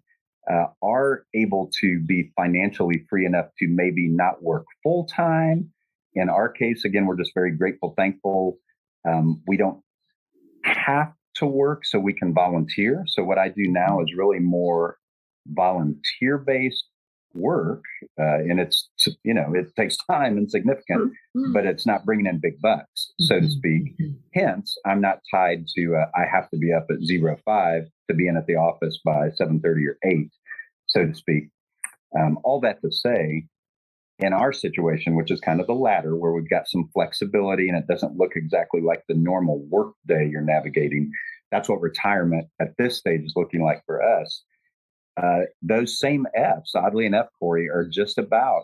are able to be financially free enough to maybe not work full time. In our case, again, we're just very grateful, thankful. We don't have to work, so we can volunteer. So what I do now is really more volunteer-based work, and it's it takes time and significant, but it's not bringing in big bucks, so to speak. Hence, I'm not tied to I have to be up at 5 to be in at the office by 7:30 or 8, so to speak. All that to say, in our situation, which is kind of the latter, where we've got some flexibility and it doesn't look exactly like the normal work day you're navigating, that's what retirement at this stage is looking like for us. Those same F's, oddly enough, Corie, are just about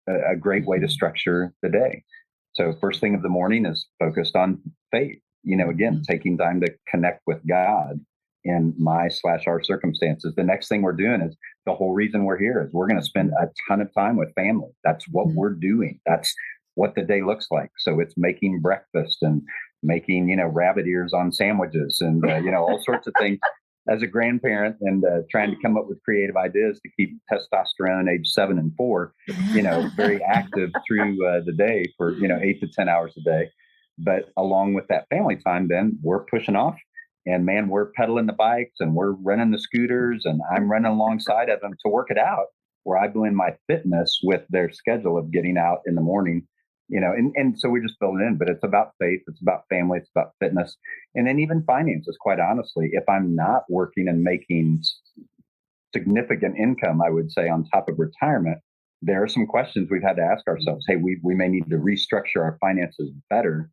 a great way to structure the day. So first thing of the morning is focused on faith. Again, taking time to connect with God in my/our circumstances. The next thing we're doing is the whole reason we're here is we're going to spend a ton of time with family. That's what we're doing. That's what the day looks like. So it's making breakfast and making, rabbit ears on sandwiches and, all sorts of things as a grandparent, and trying to come up with creative ideas to keep testosterone age 7 and 4, very active through the day for, 8 to 10 hours a day. But along with that family time, then we're pushing off. And man, we're pedaling the bikes and we're running the scooters, and I'm running alongside of them to work it out, where I blend my fitness with their schedule of getting out in the morning, and so we just build it in. But it's about faith, it's about family, it's about fitness, and then even finances. Quite honestly, if I'm not working and making significant income, I would say, on top of retirement, there are some questions we've had to ask ourselves. Hey, we may need to restructure our finances better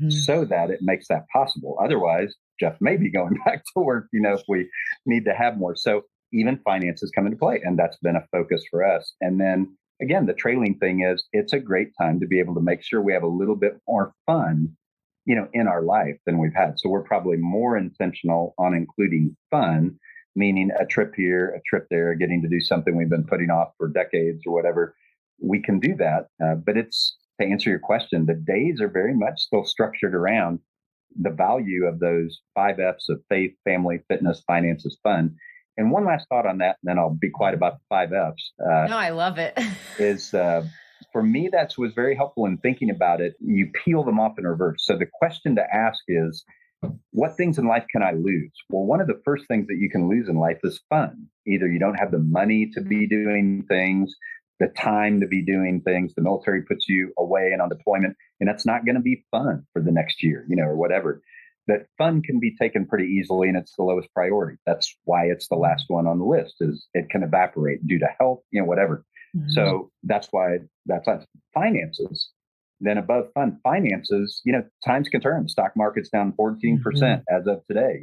so that it makes that possible. Otherwise, Jeff may be going back to work, if we need to have more. So even finances come into play, and that's been a focus for us. And then again, the trailing thing is it's a great time to be able to make sure we have a little bit more fun, in our life than we've had. So we're probably more intentional on including fun, meaning a trip here, a trip there, getting to do something we've been putting off for decades or whatever. We can do that. But it's, to answer your question, the days are very much still structured around the value of those 5 F's of faith, family, fitness, finances, fun. And one last thought on that, and then I'll be quiet about the 5 F's. No, I love it. is for me, that was very helpful in thinking about it. You peel them off in reverse. So the question to ask is, what things in life can I lose? Well, one of the first things that you can lose in life is fun. Either you don't have the money to be doing things, the time to be doing things. The military puts you away and on deployment, and that's not going to be fun for the next year, or whatever. That fun can be taken pretty easily, and it's the lowest priority. That's why it's the last one on the list. Is it can evaporate due to health, whatever. So that's why that's finances. Then above fun, finances, times can turn. The stock market's down 14% as of today.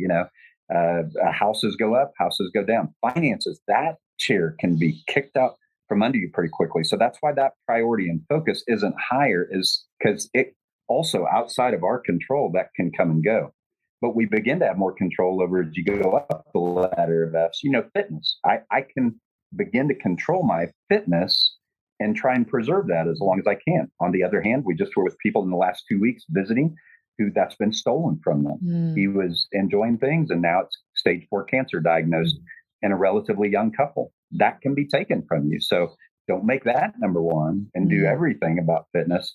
Houses go up, houses go down. Finances, that chair can be kicked out from under you pretty quickly. So that's why that priority and focus isn't higher, is because it also, outside of our control, that can come and go. But we begin to have more control over as you go up the ladder of F's. Fitness. I can begin to control my fitness and try and preserve that as long as I can. On the other hand, we just were with people in the last 2 weeks visiting who that's been stolen from them. He was enjoying things, and now it's stage 4 cancer diagnosed in a relatively young couple. That can be taken from you. So don't make that number one and do everything about fitness.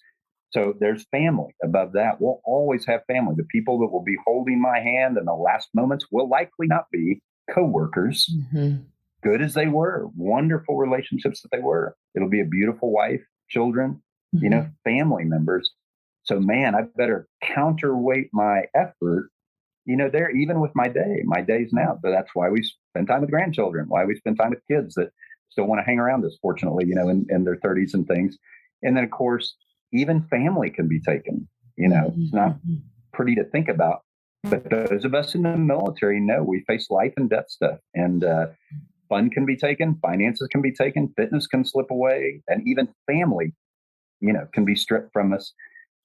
So there's family above that. We'll always have family. The people that will be holding my hand in the last moments will likely not be coworkers, good as they were, wonderful relationships that they were. It'll be a beautiful wife, children, family members. So man, I better counterweight my effort, there, even with my days now. But that's why we spend time with grandchildren, why we spend time with kids that still want to hang around us, fortunately, in their 30s and things. And then of course, even family can be taken, it's not pretty to think about, but those of us in the military know we face life and death stuff, and fun can be taken, finances can be taken, fitness can slip away, and even family, can be stripped from us.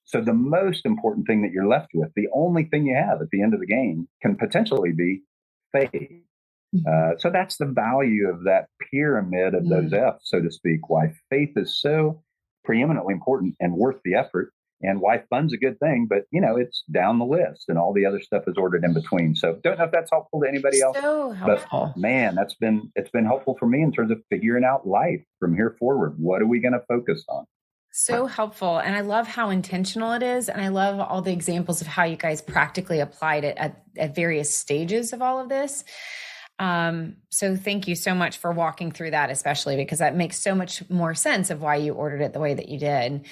So the most important thing that you're left with, the only thing you have at the end of the game, can potentially be faith. So that's the value of that pyramid of those F's, so to speak, why faith is so preeminently important and worth the effort, and why fun's a good thing, but it's down the list, and all the other stuff is ordered in between. So don't know if that's helpful to anybody else. So helpful. But man, it's been helpful for me in terms of figuring out life from here forward. What are we going to focus on? So helpful. And I love how intentional it is. And I love all the examples of how you guys practically applied it at various stages of all of this. So thank you so much for walking through that, especially because that makes so much more sense of why you ordered it the way that you did.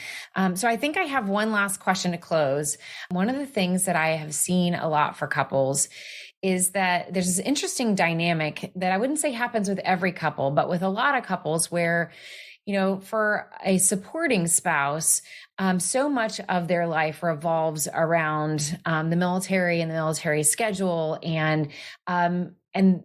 So I think I have one last question to close. One of the things that I have seen a lot for couples is that there's this interesting dynamic that I wouldn't say happens with every couple, but with a lot of couples where, for a supporting spouse, so much of their life revolves around the military and the military schedule, and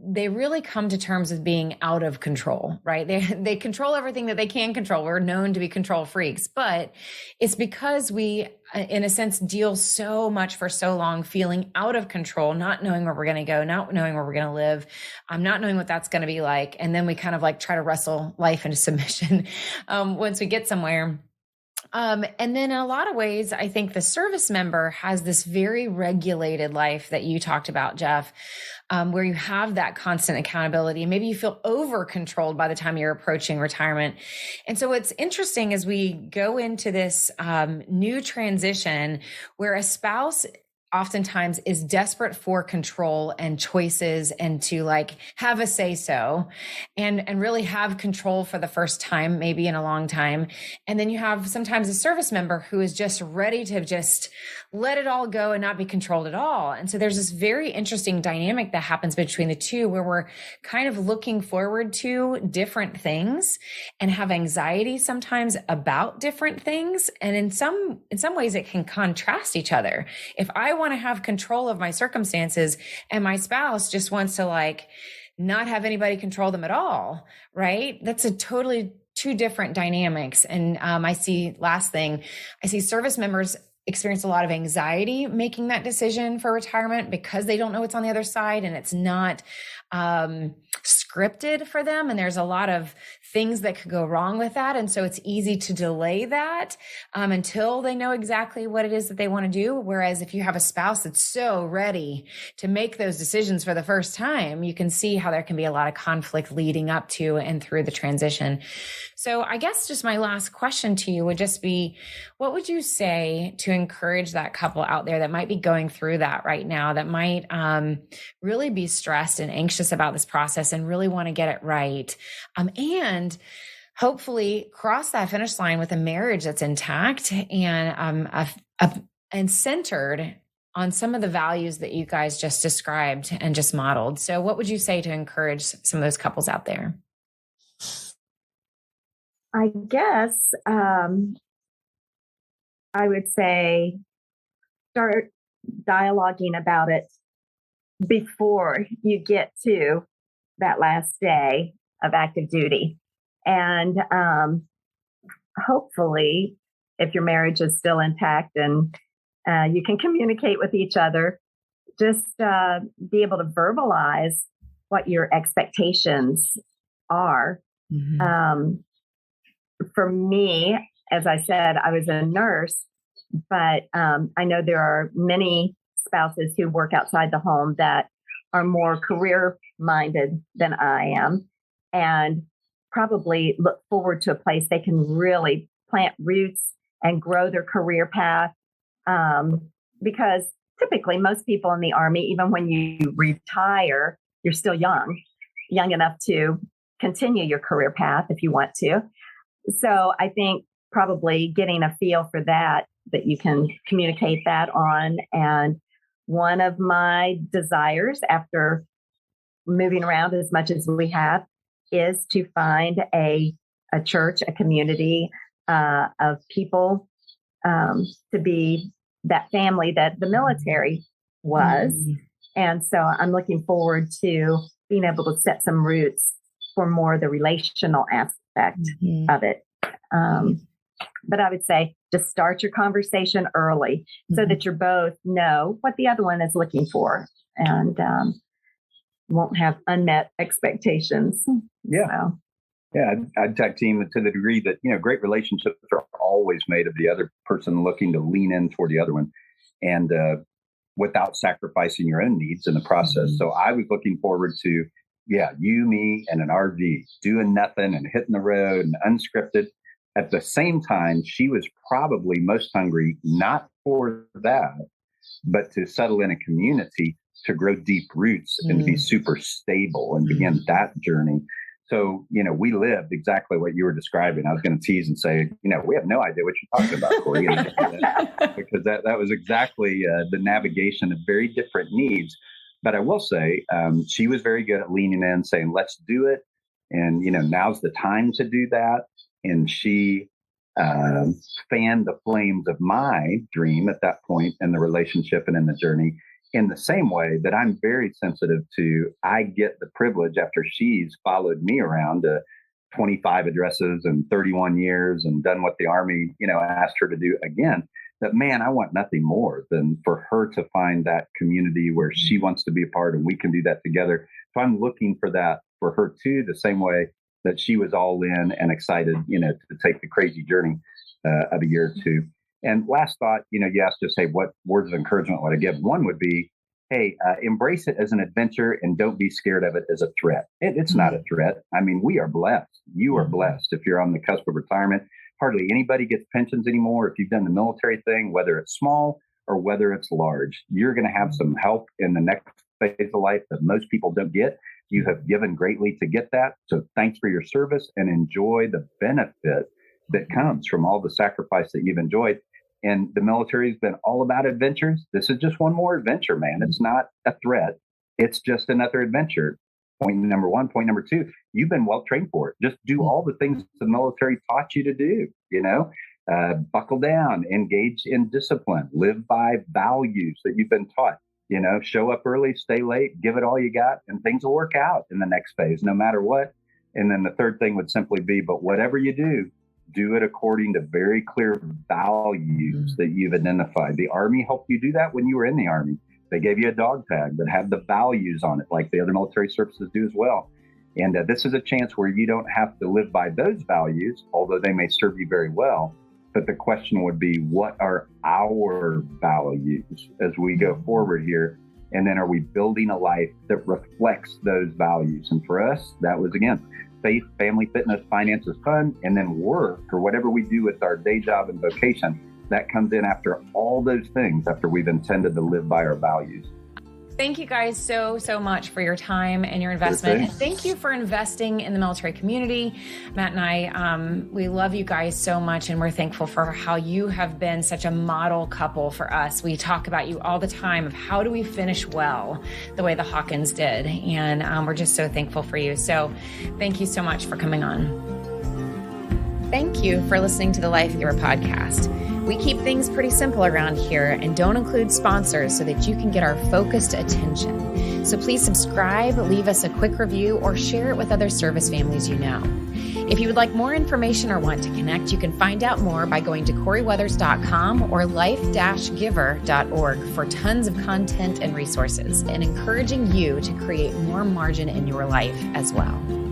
they really come to terms with being out of control, right? They control everything that they can control. We're known to be control freaks, but it's because we, in a sense, deal so much for so long feeling out of control, not knowing where we're going to go, not knowing where we're going to live, not knowing what that's going to be like. And then we kind of try to wrestle life into submission once we get somewhere. And then in a lot of ways, I think the service member has this very regulated life that you talked about, Jeff, where you have that constant accountability and maybe you feel over controlled by the time you're approaching retirement. And so what's interesting as we go into this new transition where a spouse oftentimes is desperate for control and choices and to like have a say so and really have control for the first time, maybe in a long time. And then you have sometimes a service member who is just ready to just let it all go and not be controlled at all. And so there's this very interesting dynamic that happens between the two where we're kind of looking forward to different things and have anxiety sometimes about different things. And in some ways it can contrast each other. If I want to have control of my circumstances and my spouse just wants to like not have anybody control them at all, right? That's a totally two different dynamics. And I see service members experience a lot of anxiety making that decision for retirement because they don't know what's on the other side and it's not scripted for them. And there's a lot of things that could go wrong with that. And so it's easy to delay that until they know exactly what it is that they want to do. Whereas if you have a spouse that's so ready to make those decisions for the first time, you can see how there can be a lot of conflict leading up to and through the transition. So I guess just my last question to you would just be, what would you say to encourage that couple out there that might be going through that right now, that might really be stressed and anxious about this process and really want to get it right, and hopefully cross that finish line with a marriage that's intact and centered on some of the values that you guys just described and just modeled. So what would you say to encourage some of those couples out there? I guess I would say start dialoguing about it before you get to that last day of active duty. And hopefully, if your marriage is still intact and you can communicate with each other, just be able to verbalize what your expectations are. Mm-hmm. For me, as I said, I was a nurse, but I know there are many spouses who work outside the home that are more career-minded than I am and probably look forward to a place they can really plant roots and grow their career path. Because typically most people in the Army, even when you retire, you're still young enough to continue your career path if you want to. So I think probably getting a feel for that you can communicate that on. And one of my desires after moving around as much as we have is to find a church, a community of people to be that family that the military was. Mm-hmm. And so I'm looking forward to being able to set some roots for more the relational aspect mm-hmm. of it. But I would say just start your conversation early mm-hmm. so that you both know what the other one is looking for and won't have unmet expectations. Yeah. So. Yeah, I'd tag team to the degree that, great relationships are always made of the other person looking to lean in toward the other one and without sacrificing your own needs in the process. Mm-hmm. So I was looking forward to, you, me, and an RV doing nothing and hitting the road and unscripted. At the same time, she was probably most hungry, not for that, but to settle in a community, to grow deep roots and to be super stable and begin that journey. So, we lived exactly what you were describing. I was going to tease and say, we have no idea what you're talking about, Corie, because that was exactly the navigation of very different needs. But I will say she was very good at leaning in, saying, let's do it. And, now's the time to do that. And she fanned the flames of my dream at that point in the relationship and in the journey. In the same way that I'm very sensitive to, I get the privilege after she's followed me around 25 addresses and 31 years and done what the Army, asked her to do again, that, man, I want nothing more than for her to find that community where she wants to be a part and we can do that together. So I'm looking for that for her too, the same way that she was all in and excited, to take the crazy journey. of a year or two. And last thought, you asked us, hey, what words of encouragement would I give? One would be, hey, embrace it as an adventure and don't be scared of it as a threat. It's not a threat. I mean, we are blessed. You are blessed if you're on the cusp of retirement. Hardly anybody gets pensions anymore. If you've done the military thing, whether it's small or whether it's large, you're going to have some help in the next phase of life that most people don't get. You have given greatly to get that. So thanks for your service and enjoy the benefit that comes from all the sacrifice that you've enjoyed. And the military has been all about adventures. This is just one more adventure, man. It's not a threat. It's just another adventure. Point number one. Point number two, you've been well trained for it. Just do all the things the military taught you to do, buckle down, engage in discipline, live by values that you've been taught, show up early, stay late, give it all you got, and things will work out in the next phase, no matter what. And then the third thing would simply be, but whatever you do it according to very clear values that you've identified. The Army helped you do that when you were in the Army. They gave you a dog tag that had the values on it, like the other military services do as well. And this is a chance where you don't have to live by those values, although they may serve you very well. But the question would be, what are our values as we go forward here? And then are we building a life that reflects those values? And for us, that was, again, faith, family, fitness, finances, fun, and then work, or whatever we do with our day job and vocation. That comes in after all those things, after we've intended to live by our values. Thank you guys so much for your time and your investment. And thank you for investing in the military community. Matt and I, we love you guys so much, and we're thankful for how you have been such a model couple for us. We talk about you all the time of how do we finish well the way the Hawkins did. And we're just so thankful for you. So thank you so much for coming on. Thank you for listening to the Life Giver podcast. We keep things pretty simple around here and don't include sponsors so that you can get our focused attention. So please subscribe, leave us a quick review, or share it with other service families you know. If you would like more information or want to connect, you can find out more by going to CorieWeathers.com or life-giver.org for tons of content and resources, and encouraging you to create more margin in your life as well.